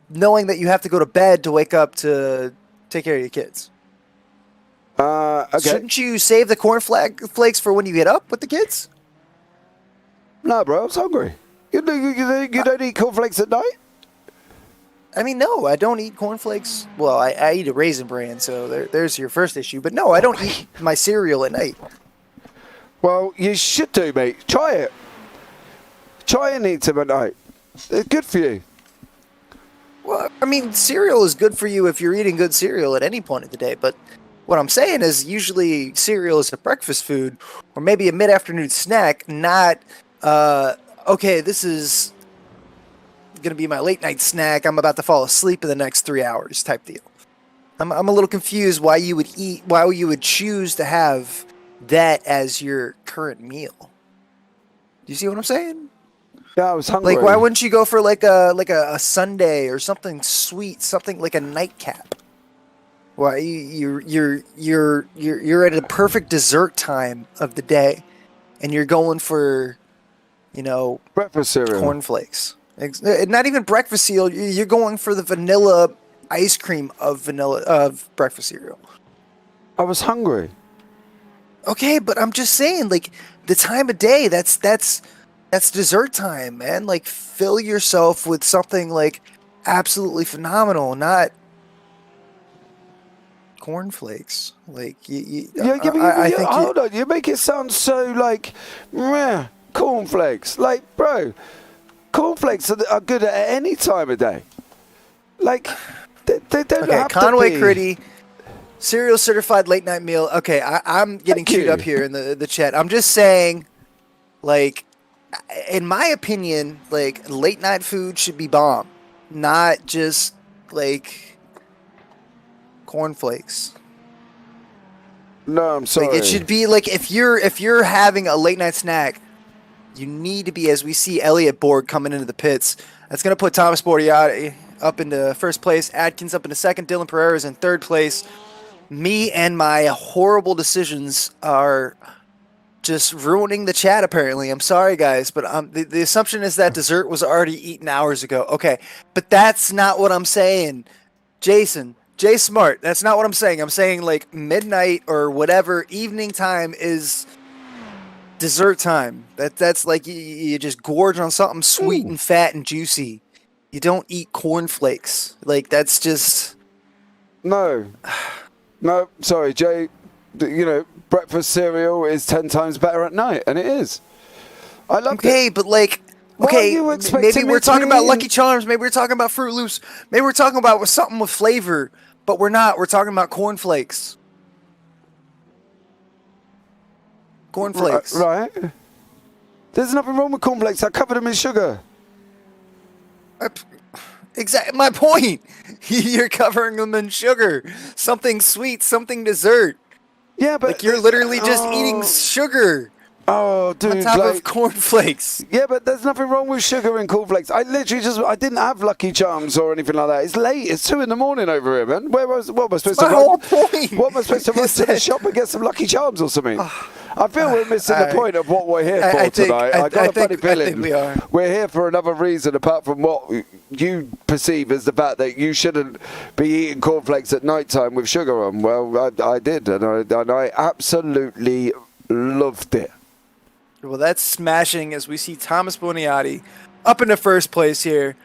knowing that you have to go to bed to wake up to take care of your kids. Okay. Shouldn't you save the cornflakes for when you get up with the kids? No, bro, I was hungry. You don't eat cornflakes at night? I mean, no, I don't eat cornflakes. Well, I eat a Raisin Bran, so there's your first issue. But no, I don't eat my cereal at night. Well, you should do, mate. Try it. Try and eat them at night. It's good for you. Well, I mean, cereal is good for you if you're eating good cereal at any point of the day. But what I'm saying is usually cereal is a breakfast food or maybe a mid-afternoon snack, not, okay, this is going to be my late-night snack. I'm about to fall asleep in the next 3 hours type deal. I'm a little confused why you would choose to have that as your current meal. Do you see what I'm saying? Yeah, I was hungry. Like, why wouldn't you go for like a sundae or something sweet, something like a nightcap? Why you're at a perfect dessert time of the day, and you're going for, you know, breakfast cereal, cornflakes. Not even breakfast cereal. You're going for the vanilla ice cream of breakfast cereal. I was hungry. Okay, but I'm just saying, like, the time of day, that's dessert time, man. Like, fill yourself with something, like, absolutely phenomenal, not cornflakes. Like, hold on, you make it sound so, like, meh, cornflakes. Like, bro, cornflakes are good at any time of day. Like, they don't have Conway to be. Critty, cereal certified late night meal. Okay, I'm getting queued up here in the chat. I'm just saying, like, in my opinion, like, late night food should be bomb, not just like cornflakes. No, I'm sorry. Like, it should be like, if you're having a late night snack, you need to be, as we see Elliot Borg coming into the pits. That's going to put Thomas Bordiati up into first place, Atkins up into second, Dylan Pereira is in third place. Me and my horrible decisions are just ruining the chat, apparently. I'm sorry, guys, but the assumption is that dessert was already eaten hours ago. Okay, but that's not what I'm saying. Jason, Jay Smart, that's not what I'm saying. I'm saying, like, midnight or whatever, evening time is dessert time. That's like you just gorge on something sweet and fat and juicy. You don't eat cornflakes. Like, that's just... No, sorry, Jay. You know, breakfast cereal is 10 times better at night, and it is. I love it. Okay, but, like, Why are Okay, you expecting maybe me we're to talking be about eating- Lucky Charms. Maybe we're talking about Fruit Loops. Maybe we're talking about something with flavor, but we're not. We're talking about cornflakes. Cornflakes. Right. There's nothing wrong with cornflakes. I covered them in sugar. Exactly my point. You're covering them in sugar. Something sweet, something dessert. Yeah, but Like you're literally just eating sugar Oh, dude, on top like, of cornflakes. yeah, but there's nothing wrong with sugar in cornflakes. I literally I didn't have Lucky Charms or anything like that. It's late. It's 2 in the morning over here, man. What am I supposed My to whole run? point. What am I supposed to run is to the that- shop and get some Lucky Charms or something? I feel we're missing the point of what we're here for I think- tonight. I got a funny I feeling think we are. we're here for another reason apart from what you perceive as the fact that you shouldn't be eating cornflakes at night time with sugar on. Well, I did, and I absolutely loved it. Well, that's smashing as we see Thomas Boniati up in the first place here.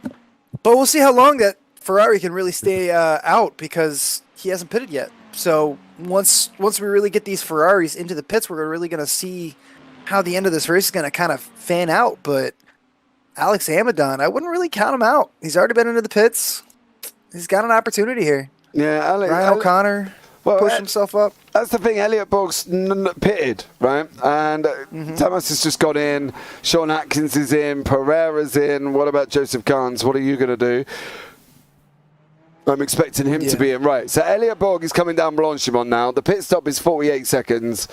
But we'll see how long that Ferrari can really stay out because he hasn't pitted yet. So once we really get these Ferraris into the pits, we're really going to see how the end of this race is going to kind of fan out. But Alex Amadon, I wouldn't really count him out. He's already been into the pits. He's got an opportunity here. Yeah, Ryan O'Connor pushed himself up. That's the thing. Elliot Borg's pitted, right? And Thomas has just got in. Sean Atkins is in. Pereira's in. What about Joseph Carnes? What are you going to do? I'm expecting him to be in. Right. So Elliot Borg is coming down Blanchimont now. The pit stop is 48 seconds.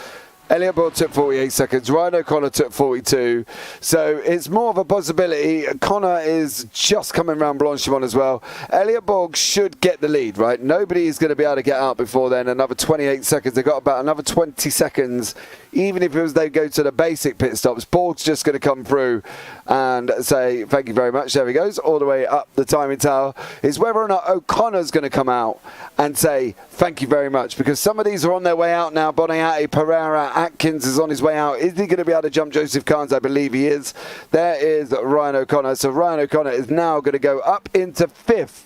Elliot Borg took 48 seconds. Ryan O'Connor took 42. So it's more of a possibility. Connor is just coming around Blanchimont as well. Elliot Borg should get the lead, right? Nobody is going to be able to get out before then. Another 28 seconds. They've got about another 20 seconds. Even if it was they go to the basic pit stops, Borg's just going to come through and say, thank you very much. There he goes, all the way up the timing tower. It's whether or not O'Connor's going to come out and say, thank you very much. Because some of these are on their way out now. Boniati, Pereira, Atkins is on his way out. Is he going to be able to jump Joseph Carnes? I believe he is. There is Ryan O'Connor. So Ryan O'Connor is now going to go up into 5th.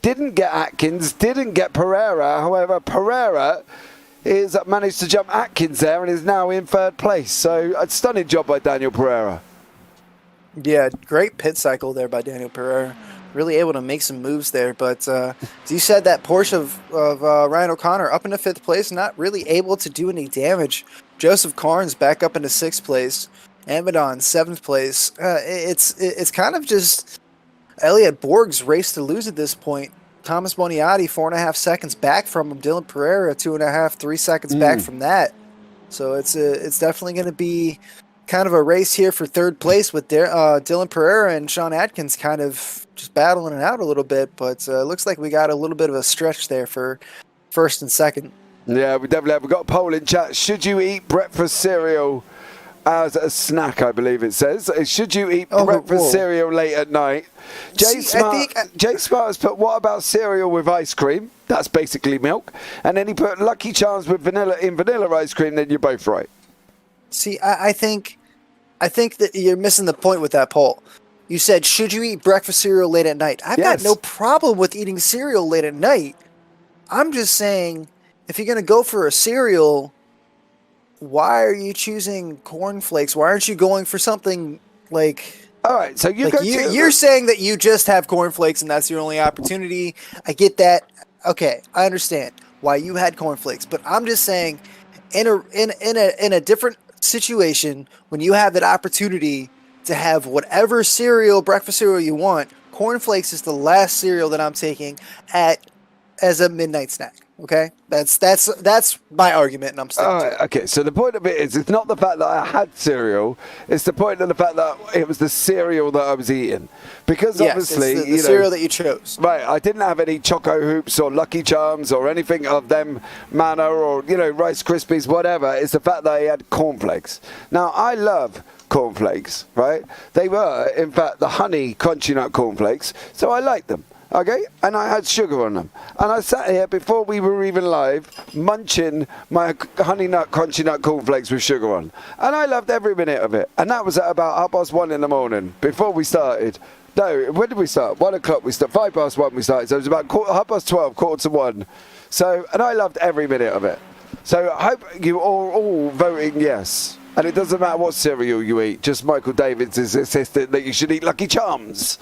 Didn't get Atkins, didn't get Pereira. However, Pereira is managed to jump Atkins there and is now in 3rd place. So a stunning job by Daniel Pereira. Yeah, great pit cycle there by Daniel Pereira. Really able to make some moves there. But as you said, that Porsche of Ryan O'Connor up into 5th place, not really able to do any damage. Joseph Carnes back up into 6th place. Amadon 7th place. It's kind of just Elliot Borg's race to lose at this point. Thomas Boniati 4.5 seconds back from him. Dylan Pereira 2.5, 3 seconds back from that. So it's definitely going to be kind of a race here for 3rd place with Dylan Pereira and Sean Atkins kind of just battling it out a little bit. But it looks like we got a little bit of a stretch there for 1st and 2nd. Yeah, we definitely have. We've got a poll in chat. Should you eat breakfast cereal as a snack, I believe it says. Should you eat breakfast cereal late at night? Jay Smart has put, what about cereal with ice cream? That's basically milk. And then he put Lucky Charms with vanilla ice cream, then you're both right. See, I think that you're missing the point with that poll. You said, should you eat breakfast cereal late at night? I've got no problem with eating cereal late at night. I'm just saying, if you're going to go for a cereal, why are you choosing cornflakes? Why aren't you going for something like... All right, so you're saying that you just have cornflakes and that's your only opportunity. I get that. Okay, I understand why you had cornflakes, but I'm just saying, in a different situation, when you have that opportunity to have whatever breakfast cereal you want, cornflakes is the last cereal that I'm taking as a midnight snack. Okay, that's my argument, and I'm sticking to it. Okay, so the point of it is, it's not the fact that I had cereal; it's the point of the fact that it was the cereal that I was eating. Because obviously, it's the cereal that you chose. Right, I didn't have any Choco Hoops or Lucky Charms or anything of them manner or Rice Krispies, whatever. It's the fact that I had cornflakes. Now I love cornflakes, right? They were, in fact, the honey crunchy nut cornflakes, so I liked them. Okay, and I had sugar on them. And I sat here before we were even live, munching my honey nut, crunchy nut cornflakes with sugar on. And I loved every minute of it. And that was at about 1:30 in the morning, before we started. No, when did we start? 1 o'clock we started, 1:05 we started. So it was about 12:15, 1:45. So, and I loved every minute of it. So I hope you are all voting yes. And it doesn't matter what cereal you eat. Just Michael David's is insistent that you should eat Lucky Charms.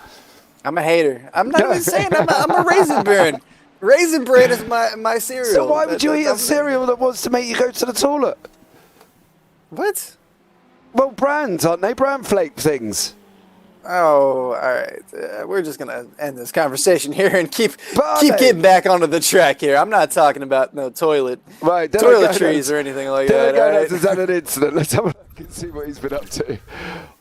I'm a hater. I'm not even saying I'm a Raisin Bran. Raisin Bran is my cereal. So why would you eat a cereal that wants to make you go to the toilet? What? Well, brands, aren't they? Bran flake things. Oh, all right. We're just gonna end this conversation here and keep But are they? getting back onto the track here. I'm not talking about no toiletries or anything like that. All right? Has had an incident. Let's have a look and see what he's been up to.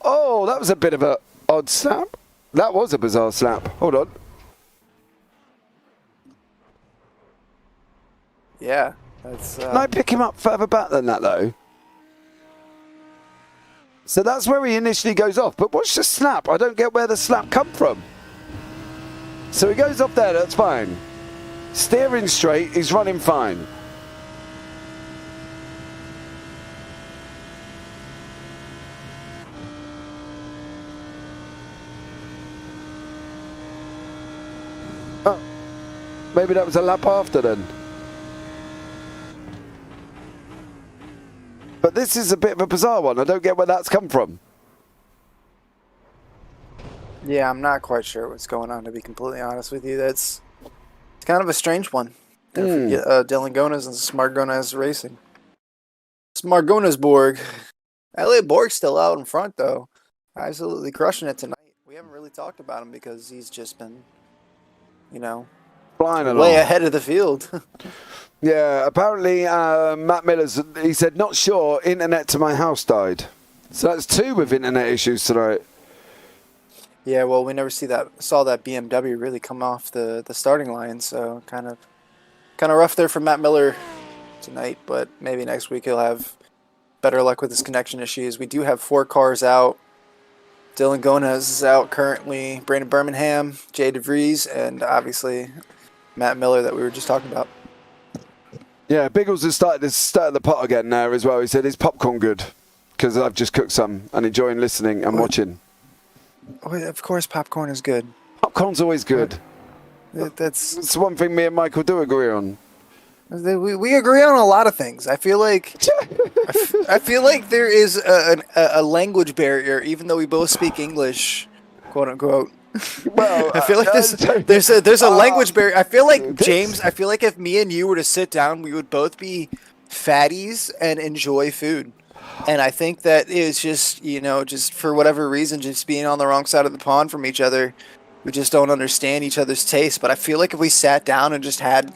Oh, that was a bit of a odd slap. That was a bizarre slap. Hold on. Yeah, that's. Can I pick him up further back than that, though? So that's where he initially goes off. But watch the slap. I don't get where the slap come from. So he goes off there. That's fine. Steering straight. He's running fine. Oh, maybe that was a lap after then. But this is a bit of a bizarre one. I don't get where that's come from. Yeah, I'm not quite sure what's going on, to be completely honest with you. It's kind of a strange one. Dylan Gonas and Smargonas Racing. Smargonas Borg. Elliot Borg's still out in front, though. Absolutely crushing it tonight. We haven't really talked about him because he's just been, Flying along. way ahead of the field. Yeah, apparently Matt Miller's, he said, not sure, internet to my house died. So that's 2 with internet issues tonight. Yeah, well, we never saw that BMW really come off the starting line, so kind of rough there for Matt Miller tonight, but maybe next week he'll have better luck with his connection issues. We do have 4 cars out. Dylan Gonas is out currently, Brandon Birmingham, Jay DeVries, and obviously Matt Miller that we were just talking about. Yeah, Biggles has started to stir the pot again there as well. He said, is popcorn good? Because I've just cooked some and enjoying listening and watching. Oh, of course popcorn is good. Popcorn's always good. That's one thing me and Michael do agree on. we agree on a lot of things. I feel like I feel like there is a language barrier, even though we both speak English, quote unquote. Well, I feel like there's a language barrier. I feel like James. I feel like if me and you were to sit down, we would both be fatties and enjoy food. And I think that is just just for whatever reason, just being on the wrong side of the pond from each other, we just don't understand each other's taste. But I feel like if we sat down and just had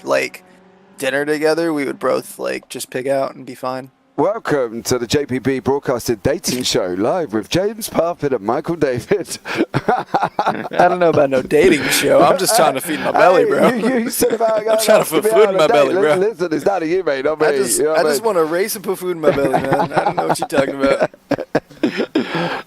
dinner together, we would both just pig out and be fine. Welcome to the JPB Broadcasting Dating Show, live with James Parfitt and Michael David. I don't know about no dating show. I'm just trying to feed my belly, bro. You said about I'm trying to put food in my belly, bro. Listen, it's down to you, mate, not me. I just want to race and put food in my belly, man. I don't know what you're talking about.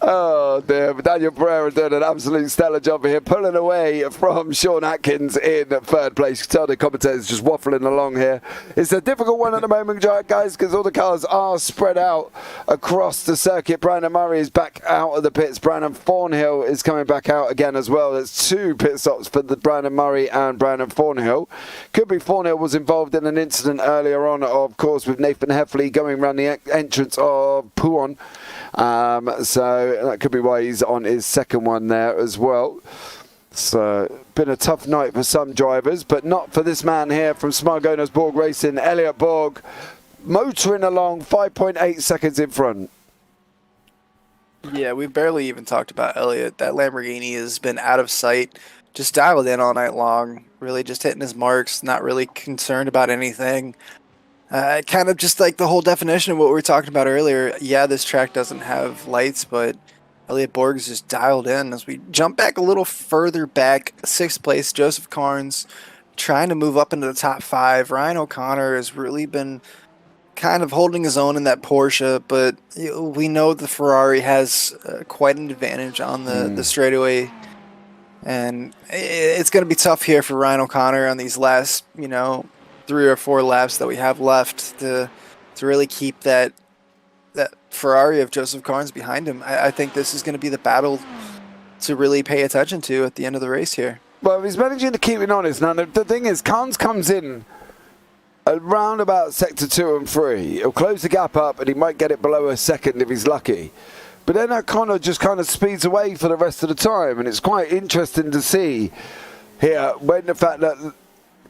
Oh, dear. But Daniel Pereira doing an absolute stellar job here, pulling away from Sean Atkins in 3rd place. Tell the commentators just waffling along here. It's a difficult one at the moment, guys, because all the cars are spread out across the circuit. Brandon Murray is back out of the pits. Brandon Thornhill is coming back out again as well. There's 2 pit stops for the Brandon Murray and Brandon Thornhill. Could be Thornhill was involved in an incident earlier on, of course, with Nathan Heffley going around the entrance of Pouon. So that could be why he's on his 2nd one there as well. So been a tough night for some drivers, but not for this man here from Smargonas Borg Racing, Elliot Borg, motoring along 5.8 seconds in front. Yeah, we barely even talked about Elliot. That Lamborghini has been out of sight, just dialed in all night long, really just hitting his marks, not really concerned about anything. Kind of just like the whole definition of what we were talking about earlier. Yeah, this track doesn't have lights, but Elliot Borg is just dialed in. As we jump back a little further back, 6th place, Joseph Carnes trying to move up into the top 5. Ryan O'Connor has really been kind of holding his own in that Porsche, but we know the Ferrari has quite an advantage on the straightaway. And it's going to be tough here for Ryan O'Connor on these last, 3 or 4 laps that we have left to really keep that Ferrari of Joseph Carnes behind him. I think this is going to be the battle to really pay attention to at the end of the race here. Well, he's managing to keep it honest. Now, the thing is, Carnes comes in around about sector 2 and 3. He'll close the gap up and he might get it below a second if he's lucky. But then O'Connor just kind of speeds away for the rest of the time, and it's quite interesting to see here when the fact that,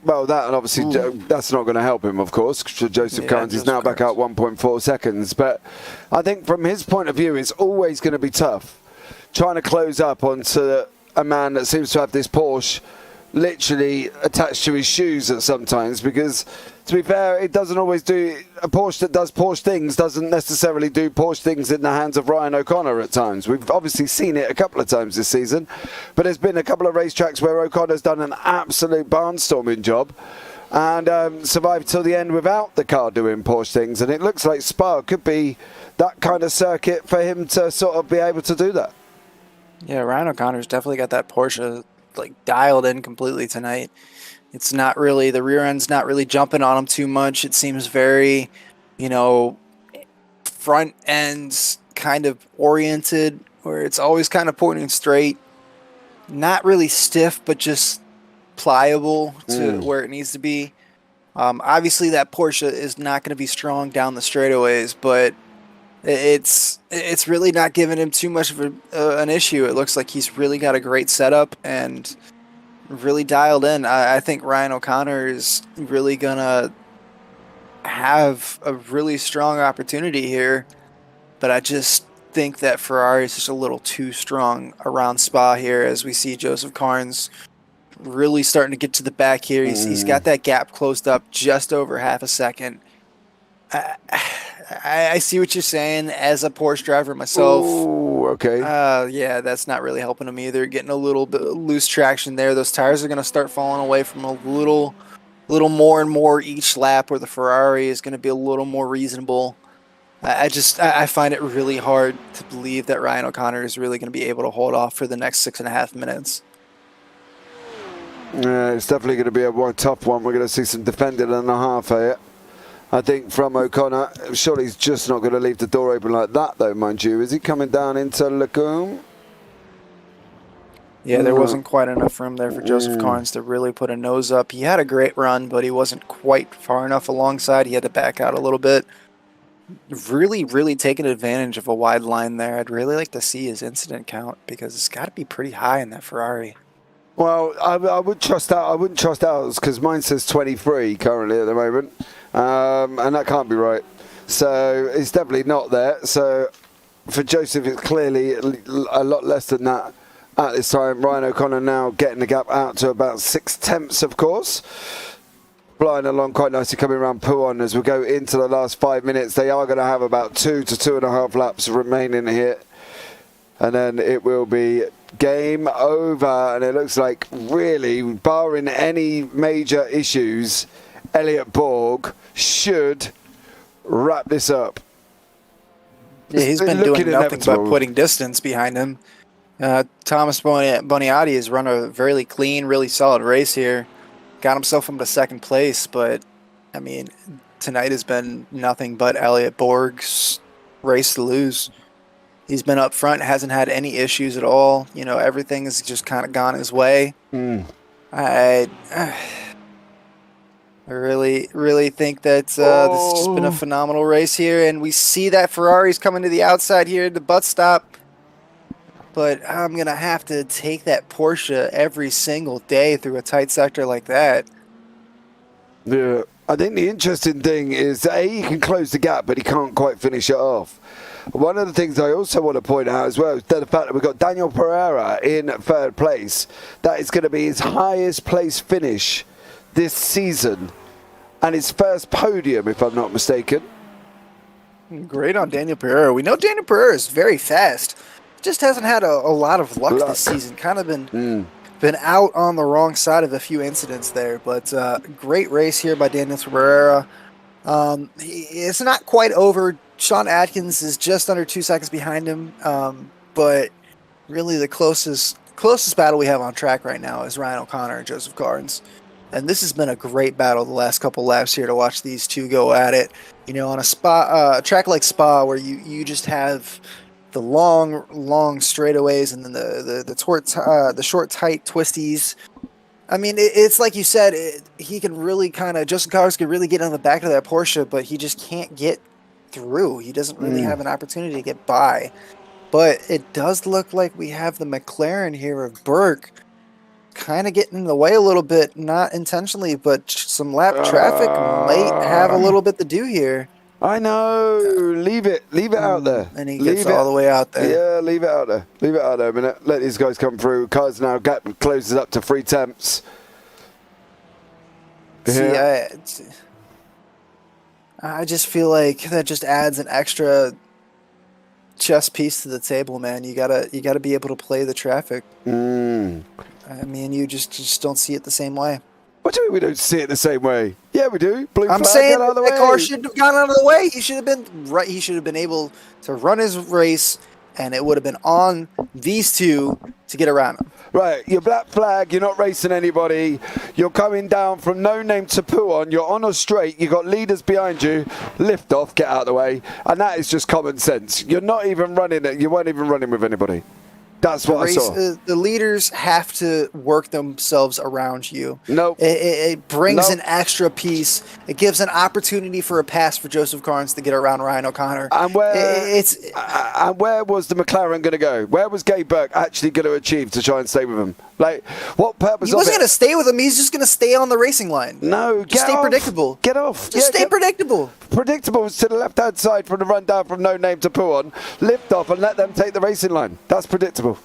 well, that and obviously that's not going to help him, of course. Joseph Carnes is now back out 1.4 seconds. But I think from his point of view, it's always going to be tough trying to close up onto a man that seems to have this Porsche literally attached to his shoes at sometimes, because to be fair, it doesn't always do. A Porsche that does Porsche things doesn't necessarily do Porsche things in the hands of Ryan O'Connor at times. We've obviously seen it a couple of times this season, but there's been a couple of racetracks where O'Connor's done an absolute barnstorming job and survived till the end without the car doing Porsche things, and it looks like Spa could be that kind of circuit for him to sort of be able to do that. Yeah, Ryan O'Connor's definitely got that Porsche like dialed in completely tonight. It's not really, the rear end's not really jumping on him too much. It seems very, you know, front end's kind of oriented, where it's always kind of pointing straight. Not really stiff, but just pliable to where it needs to be. Obviously, that Porsche is not going to be strong down the straightaways, but it's really not giving him too much of an issue. It looks like he's really got a great setup and really dialed in. I think Ryan O'Connor is really going to have a really strong opportunity here, but I just think that Ferrari is just a little too strong around Spa here, as we see Joseph Carnes really starting to get to the back here. He's got that gap closed up just over half a second. I see what you're saying as a Porsche driver myself. Ooh, okay. Yeah, that's not really helping him either. Getting a little bit loose traction there. Those tires are going to start falling away from a little more and more each lap, where the Ferrari is going to be a little more reasonable. I find it really hard to believe that Ryan O'Connor is really going to be able to hold off for the next 6.5 minutes. Yeah, it's definitely going to be a tough one. We're going to see some defending and a half here, I think, from O'Connor. Surely he's just not going to leave the door open like that, though, mind you. Is he coming down into Lacombe? Yeah, there wasn't quite enough room there for Joseph Carnes to really put a nose up. He had a great run, but he wasn't quite far enough alongside. He had to back out a little bit. Really taking advantage of a wide line there. I'd really like to see his incident count, because it's got to be pretty high in that Ferrari. Well, I would trust out. I wouldn't trust ours, because mine says 23 currently at the moment, and that can't be right. So it's definitely not there. So for Joseph, it's clearly a lot less than that at this time. Ryan O'Connor now getting the gap out to about 6/10, of course. Flying along quite nicely, coming around Pouon as we go into the last 5 minutes. They are going to have about 2 to 2.5 laps remaining here, and then it will be game over. And it looks like, really, barring any major issues, Elliot Borg should wrap this up. Yeah, he's been doing nothing but putting distance behind him. Thomas Boniotti has run a very clean, really solid race here. Got himself into second place, but, I mean, tonight has been nothing but Elliot Borg's race to lose. He's been up front, hasn't had any issues at all. You know, everything has just kind of gone his way. I really think that this has just been a phenomenal race here, and we see that Ferrari's coming to the outside here at the butt stop. But I'm going to have to take that Porsche every single day through a tight sector like that. Yeah, I think the interesting thing is that he can close the gap, but he can't quite finish it off. One of the things I also want to point out as well is the fact that we've got Daniel Pereira in third place. That is going to be his highest place finish this season, and his first podium, if I'm not mistaken. Great on Daniel Pereira. We know Daniel Pereira is very fast. Just hasn't had a lot of luck this season. Kind of been out on the wrong side of a few incidents there. But great race here by Daniel Pereira. It's not quite over. Sean Atkins is just under 2 seconds behind him. But really the closest battle we have on track right now is Ryan O'Connor and Joseph Carnes. And this has been a great battle the last couple laps here to watch these two go at it. You know, on a track like Spa, where you just have the long straightaways and then the short tight twisties. I mean, it's like you said, he can really Justin Cars can really get on the back of that Porsche, but he just can't get through. He doesn't really have an opportunity to get by. But it does look like we have the McLaren here of Burke kind of getting in the way a little bit, not intentionally, but some lap traffic might have a little bit to do here. I know. Leave it out there. And he gets all the way out there. Yeah, leave it out there. Leave it out there a minute. Let these guys come through. Cars now, gap closes up to 3 tenths. Yeah. See, I just feel like that just adds an extra chess piece to the table, man. You gotta be able to play the traffic. I mean, you just don't see it the same way. What do you mean we don't see it the same way? Yeah, we do. Blue I'm flag, saying get out of the the way. car should have gone out of the way. He should have been right. He should have been able to run his race, and it would have been on these two to get around him. Right, you're black flag, you're not racing anybody, you're coming down from no name to Puon, you're on a straight, you've got leaders behind you, lift off, get out of the way, and that is just common sense. You're not even running it, you weren't even running with anybody. That's what I saw. The leaders have to work themselves around you. Nope. It brings an extra piece. It gives an opportunity for a pass for Joseph Carnes to get around Ryan O'Connor. And where was the McLaren going to go? Where was Gabe Burke actually going to achieve to try and stay with him? Like, what purpose? He wasn't going to stay with him. He's just going to stay on the racing line. No, just stay predictable. Get off. Just stay predictable. Predictable to the left-hand side from the run down from no name to Puon. Lift off and let them take the racing line. That's predictable.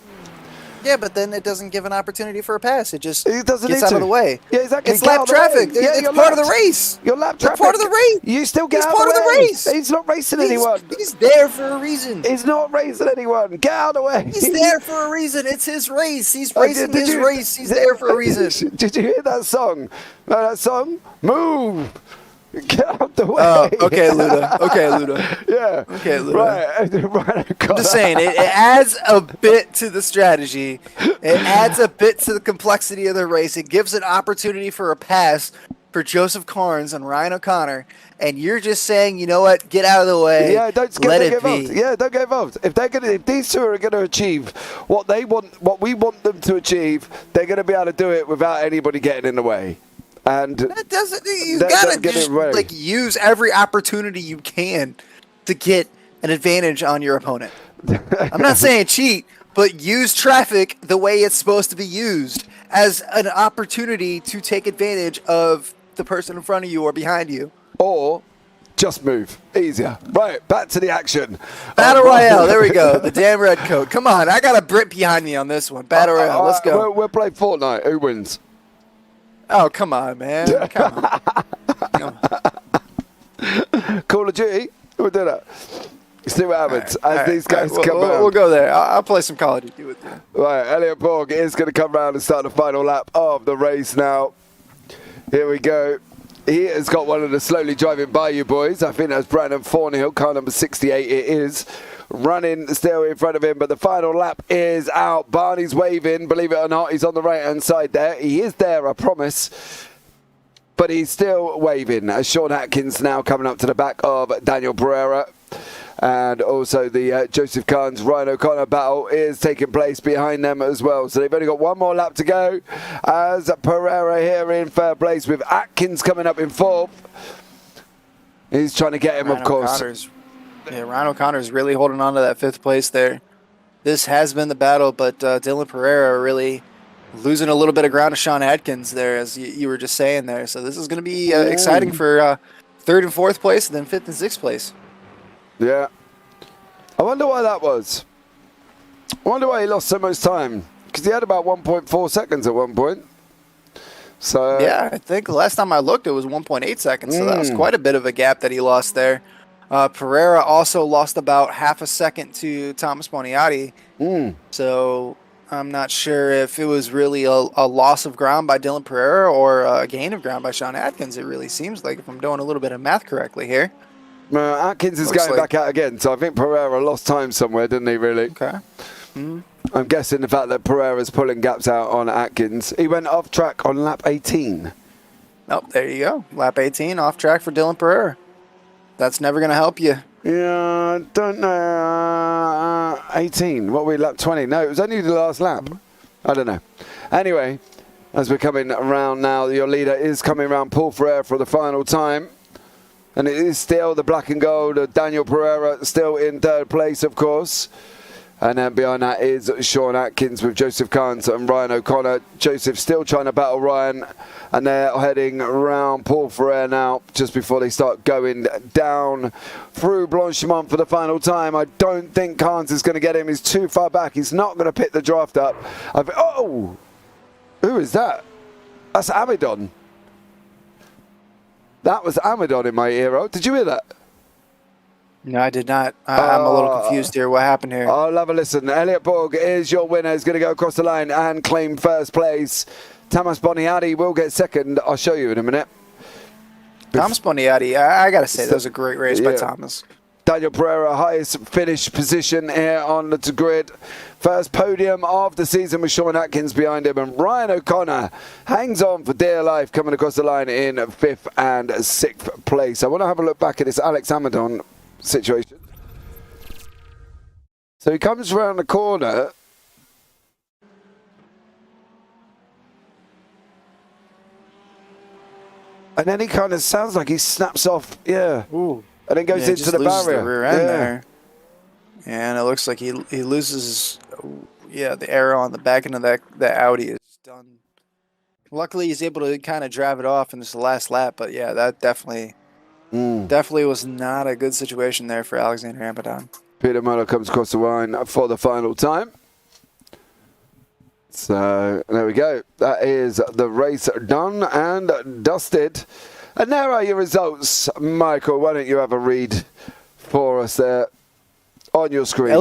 Yeah, but then it doesn't give an opportunity for a pass. It just doesn't gets out of the way. Yeah, exactly. It's lap traffic. It's part of the race. You're lap traffic. It's part of the race. You still get He's out part of the the race. He's not racing anyone. He's there for a reason. He's not racing anyone. Get out of the way. He's there for a reason. It's his race. He's racing his race. He's there for a reason. Did you hear that song? That song? Move. Get out the way. Oh, okay, Luda. Yeah. Okay, Luda. Right. I'm just saying, it adds a bit to the strategy. It adds a bit to the complexity of the race. It gives an opportunity for a pass for Joseph Carnes and Ryan O'Connor. And you're just saying, you know what? Get out of the way. Yeah, don't let it involved. be. Yeah, don't get involved. If these two are going to achieve what they want, what we want them to achieve, they're going to be able to do it without anybody getting in the way. And that doesn't. You gotta just use every opportunity you can to get an advantage on your opponent. I'm not saying cheat, but use traffic the way it's supposed to be used as an opportunity to take advantage of the person in front of you or behind you. Or just move. Easier. Right, back to the action. Battle Royale, there we go. The damn red coat. Come on, I got a Brit behind me on this one. Battle Royale, let's go. We'll play Fortnite. Who wins? Oh, come on, man. Come on. Call of Duty? We'll do that. See what happens as these guys come around. We'll go there. I'll play some Call of Duty with you. Right, Elliot Borg is going to come around and start the final lap of the race now. Here we go. He has got one of the slowly driving by you boys. I think that's Brandon Thornhill, car number 68 it is. Running still in front of him, but the final lap is out. Barney's waving, believe it or not. He's on the right-hand side there. He is there, I promise. But he's still waving. Sean Atkins now coming up to the back of Daniel Pereira. And also the Joseph Carnes Ryan O'Connor battle is taking place behind them as well. So they've only got one more lap to go as Pereira here in third place with Atkins coming up in fourth. He's trying to get him, of course. Ryan O'Connor's really holding on to that fifth place there. This has been the battle, but Dylan Pereira really losing a little bit of ground to Sean Atkins there, as you were just saying there. So this is going to be exciting for third and fourth place, and then fifth and sixth place. Yeah. I wonder why that was. I wonder why he lost so much time. Because he had about 1.4 seconds at one point. So yeah, I think the last time I looked, it was 1.8 seconds. So that was quite a bit of a gap that he lost there. Pereira also lost about half a second to Thomas Boniati. So I'm not sure if it was really a loss of ground by Dylan Pereira or a gain of ground by Sean Atkins. It really seems like, if I'm doing a little bit of math correctly here. Atkins is going back out again, so I think Pereira lost time somewhere, didn't he, really? Okay. I'm guessing the fact that Pereira's pulling gaps out on Atkins. He went off track on lap 18. Oh, there you go. Lap 18, off track for Dylan Pereira. That's never going to help you. Yeah, I don't know. 18. What were we, lap 20? No, it was only the last lap. I don't know. Anyway, as we're coming around now. Your leader is coming around Paul Ferreira for the final time. And it is still the black and gold of Daniel Pereira, still in third place, of course. And then behind that is Sean Atkins with Joseph Carnes and Ryan O'Connor. Joseph still trying to battle Ryan. And they're heading around Paul Ferreira now, just before they start going down through Blanchimont for the final time. I don't think Carnes is going to get him. He's too far back. He's not going to pick the draft up. Oh! Who is that? That's Amidon. That was Amidon in my ear. Did you hear that? No, I did not. I'm a little confused here. What happened here? I'll have a listen. Elliot Borg is your winner. He's going to go across the line and claim first place. Thomas Boniadi will get second. I'll show you in a minute. Thomas Boniadi, I got to say, that was a great race by Thomas. Daniel Pereira, highest finish position here on the grid. First podium of the season with Sean Atkins behind him. And Ryan O'Connor hangs on for dear life, coming across the line in 5th and 6th place. I want to have a look back at this Alex Amidon situation. So he comes around the corner. And then he kind of sounds like he snaps off. Yeah. Ooh. And then goes into the barrier. The rear end there. And it looks like he loses, the air on the back end of that Audi is done. Luckily, he's able to kind of drive it off in this last lap. But yeah, that definitely was not a good situation there for Alexander Amidon. Peter Muller comes across the line for the final time. So there we go. That is the race done and dusted. And there are your results. Michael, why don't you have a read for us there on your screen?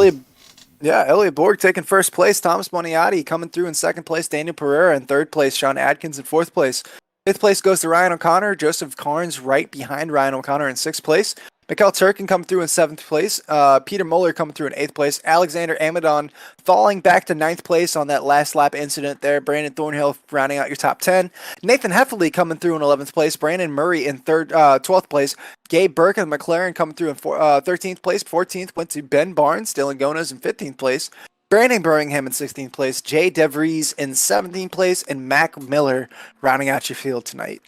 Elliot Borg taking first place. Thomas Boniadi coming through in second place. Daniel Pereira in third place. Sean Atkins in fourth place. Fifth place goes to Ryan O'Connor. Joseph Carnes right behind Ryan O'Connor in sixth place. Mikhail Turkin coming through in seventh place. Peter Muller coming through in eighth place. Alexander Amidon falling back to ninth place on that last lap incident there. Brandon Thornhill rounding out your top 10. Nathan Heffley coming through in 11th place. Brandon Murray in 12th place. Gabe Burke of McLaren coming through in 13th place. 14th went to Ben Barnes. Dylan Gonas in 15th place. Brandon Birmingham in 16th place. Jay DeVries in 17th place. And Mac Miller rounding out your field tonight.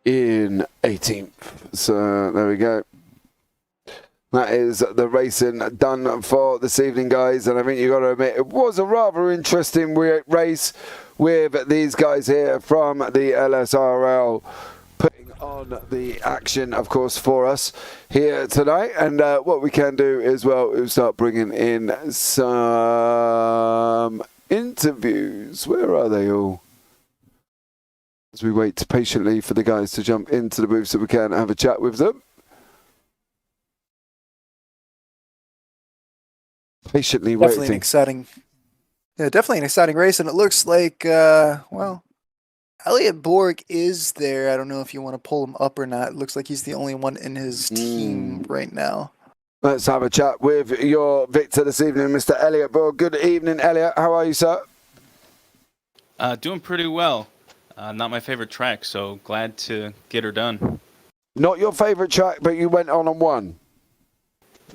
In 18th. So there we go. That is the racing done for this evening, guys. And I think you've got to admit, it was a rather interesting race with these guys here from the LSRL putting on the action, of course, for us here tonight. And what we can do as well is start bringing in some interviews. Where are they all? As we wait patiently for the guys to jump into the booth so we can have a chat with them. Patiently definitely waiting. Definitely an exciting race, and it looks like Elliot Borg is there. I don't know if you want to pull him up or not. It looks like he's the only one in his team right now. Let's have a chat with your victor this evening, Mr. Elliot Borg. Good evening, Elliot. How are you, sir? Doing pretty well. Not my favorite track, so glad to get her done. Not your favorite track, but you went on and won.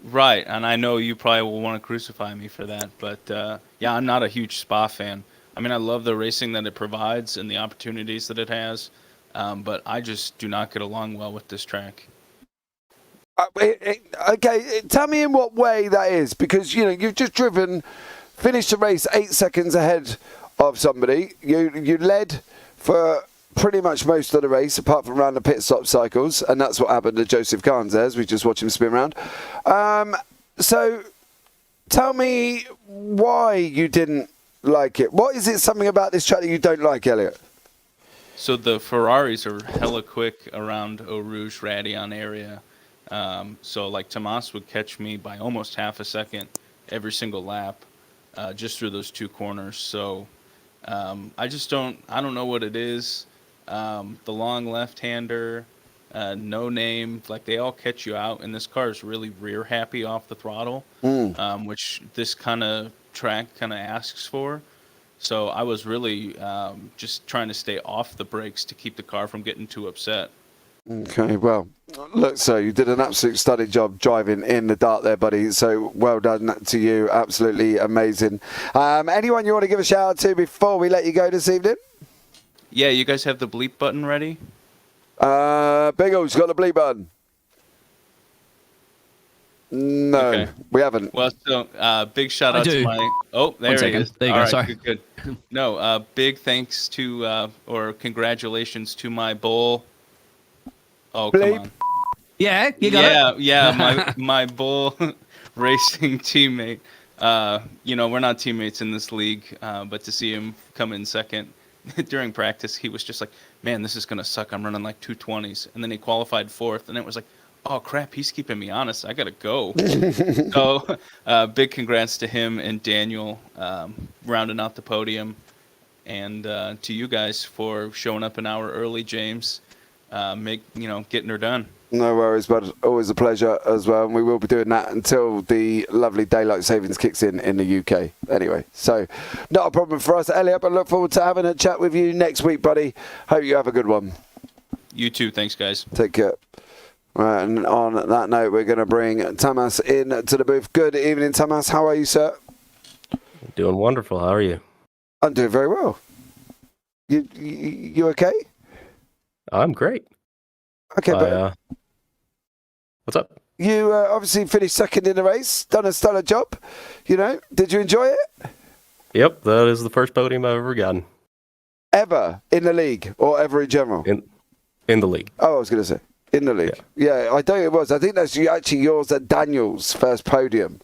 Right, and I know you probably will want to crucify me for that, but yeah, I'm not a huge Spa fan. I mean, I love the racing that it provides and the opportunities that it has, but I just do not get along well with this track. Okay, tell me in what way that is, because, you know, you've just finished the race 8 seconds ahead of somebody. You led for pretty much most of the race, apart from around the pit stop cycles, and that's what happened to Joseph Carnes there, as we just watched him spin around. So tell me why you didn't like it. What is it, something about this track that you don't like, Elliot? So the Ferraris are hella quick around Eau Rouge, Radillon area. So like Tomas would catch me by almost half a second every single lap, just through those two corners. So I don't know what it is. The long left-hander, no name, like they all catch you out, and this car is really rear happy off the throttle, which this kind of track kind of asks for. So I was really just trying to stay off the brakes to keep the car from getting too upset. Okay, well, look, so you did an absolute stunning job driving in the dark there, buddy. So well done to you. Absolutely amazing. Anyone you want to give a shout out to before we let you go this evening? Yeah, you guys have the bleep button ready? Biggles, got the bleep button? No, Okay. we haven't. Well, so big shout out to my. Oh, there he second. is. There you All go, right, sorry. good. No, big thanks to or congratulations to my bull. Oh, Bleep. come on. Yeah, you got it. Yeah, my bull racing teammate. We're not teammates in this league, but to see him come in second during practice, he was just like, "Man, this is gonna suck. I'm running like 220s," and then he qualified fourth, and it was like, "Oh crap, he's keeping me honest. I gotta go." So, big congrats to him and Daniel rounding out the podium, and to you guys for showing up an hour early, James. Getting her done. No worries, but always a pleasure as well. And we will be doing that until the lovely daylight savings kicks in the UK. Anyway, so not a problem for us, Elliot, but look forward to having a chat with you next week, buddy. Hope you have a good one. You too. Thanks, guys. Take care. Right, and on that note, we're going to bring Tamas in to the booth. Good evening, Tamas. How are you, sir? Doing wonderful. How are you? I'm doing very well. You okay? I'm great. Okay, but what's up? you obviously finished second in the race, done a stellar job. Did you enjoy it? Yep, that is the first podium I've ever gotten. Ever in the league or ever in general? In the league. Oh, I was going to say, in the league. Yeah, I think it was. I think that's actually yours and Daniel's first podium,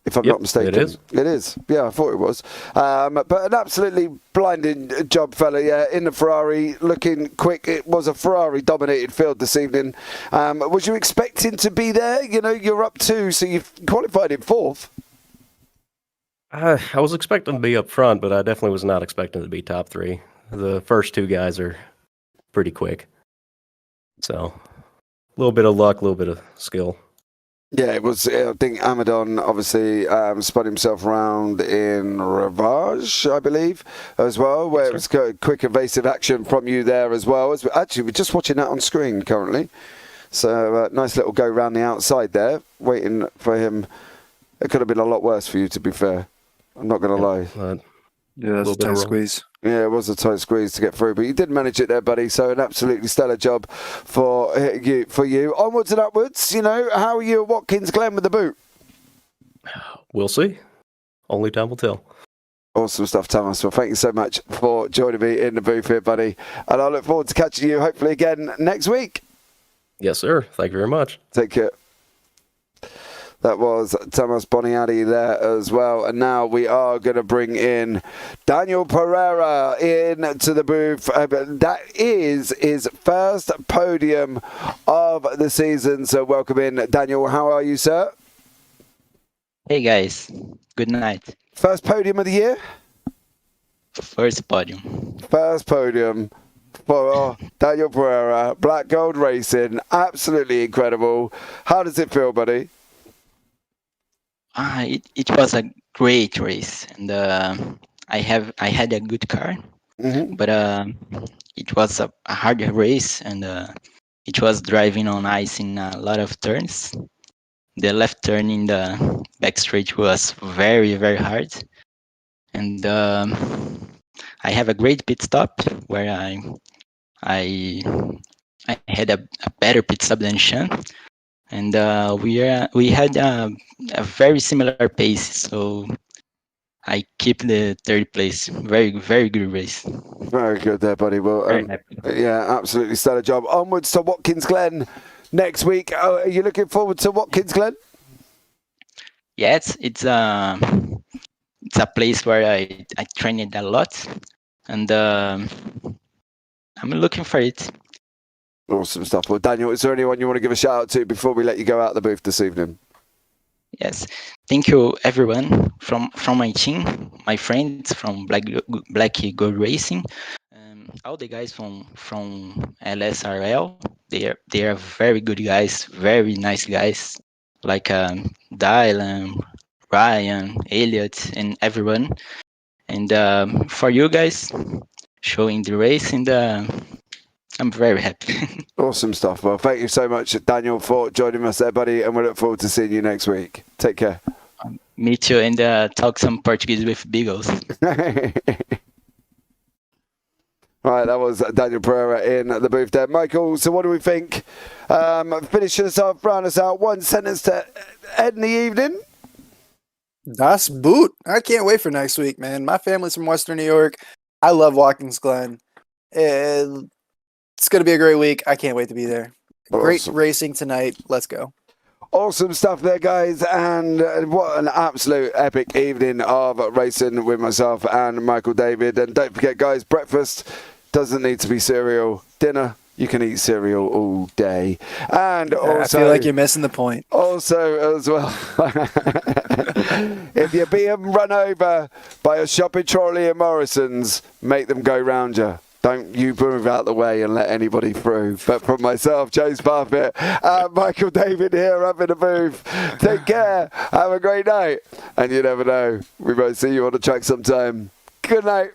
if I'm not mistaken. It is. It is. Yeah, I thought it was. But an absolutely blinding job, fella. Yeah, in the Ferrari, looking quick. It was a Ferrari-dominated field this evening. Was you expecting to be there? You're up 2, so you've qualified in 4th. I was expecting to be up front, but I definitely was not expecting to be top 3. The first 2 guys are pretty quick. So, a little bit of luck, a little bit of skill. Yeah, it was. I think Amadon obviously spun himself around in Ravage, I believe, as well, where it was quick, evasive action from you there as well. Actually, we're just watching that on screen currently. So, nice little go round the outside there, waiting for him. It could have been a lot worse for you, to be fair. I'm not going to lie. Yeah, that's a tight squeeze. Yeah, it was a tight squeeze to get through, but you did manage it there, buddy. So an absolutely stellar job for you. Onwards and upwards. How are you at Watkins Glen with the boot? We'll see. Only time will tell. Awesome stuff, Thomas. Well, thank you so much for joining me in the booth here, buddy. And I look forward to catching you hopefully again next week. Yes, sir. Thank you very much. Take care. That was Thomas Boniadi there as well. And now we are going to bring in Daniel Pereira into the booth. That is his first podium of the season. So welcome in, Daniel. How are you, sir? Hey, guys. Good night. First podium of the year? First podium. First podium for Daniel Pereira. Black Gold Racing. Absolutely incredible. How does it feel, buddy? It was a great race, and I had a good car, but it was a hard race, and it was driving on ice in a lot of turns. The left turn in the back straight was very, very hard, and I have a great pit stop where I had a better pit stop than Sean. And we had a very similar pace, so I keep the 3rd place. Very, very good race. Very good there, buddy. Well, yeah, absolutely stellar job. Onwards to Watkins Glen next week. Are you looking forward to Watkins Glen? Yeah, it's a place where I trained a lot, and I'm looking for it. Awesome stuff. Well, Daniel, is there anyone you want to give a shout out to before we let you go out the booth this evening? Yes, thank you everyone from my team, my friends from Black Gold Racing, all the guys from LSRL. They are very good guys, very nice guys, like Dylan, Ryan, Elliot, and everyone. And for you guys showing the race, and I'm very happy. Awesome stuff. Well, thank you so much, Daniel, for joining us there, buddy, and we look forward to seeing you next week. Take care. Me too, and talk some Portuguese with Beagles. Right, that was Daniel Pereira in the booth there. Michael, so what do we think? Finishing us off, round us out, one sentence to end the evening. Das Boot. I can't wait for next week, man. My family's from Western New York. I love Watkins Glen. It's going to be a great week. I can't wait to be there. Awesome. Great racing tonight. Let's go. Awesome stuff there, guys, and what an absolute epic evening of racing with myself and Michael David. And don't forget, guys, breakfast doesn't need to be cereal. Dinner, you can eat cereal all day. And also, I feel like you're missing the point. Also, as well, if you're being run over by a shopping trolley at Morrison's, make them go round you. Don't you move out the way and let anybody through. But from myself, James Parfitt, Michael David here up in the booth. Take care. Have a great night. And you never know, we might see you on the track sometime. Good night.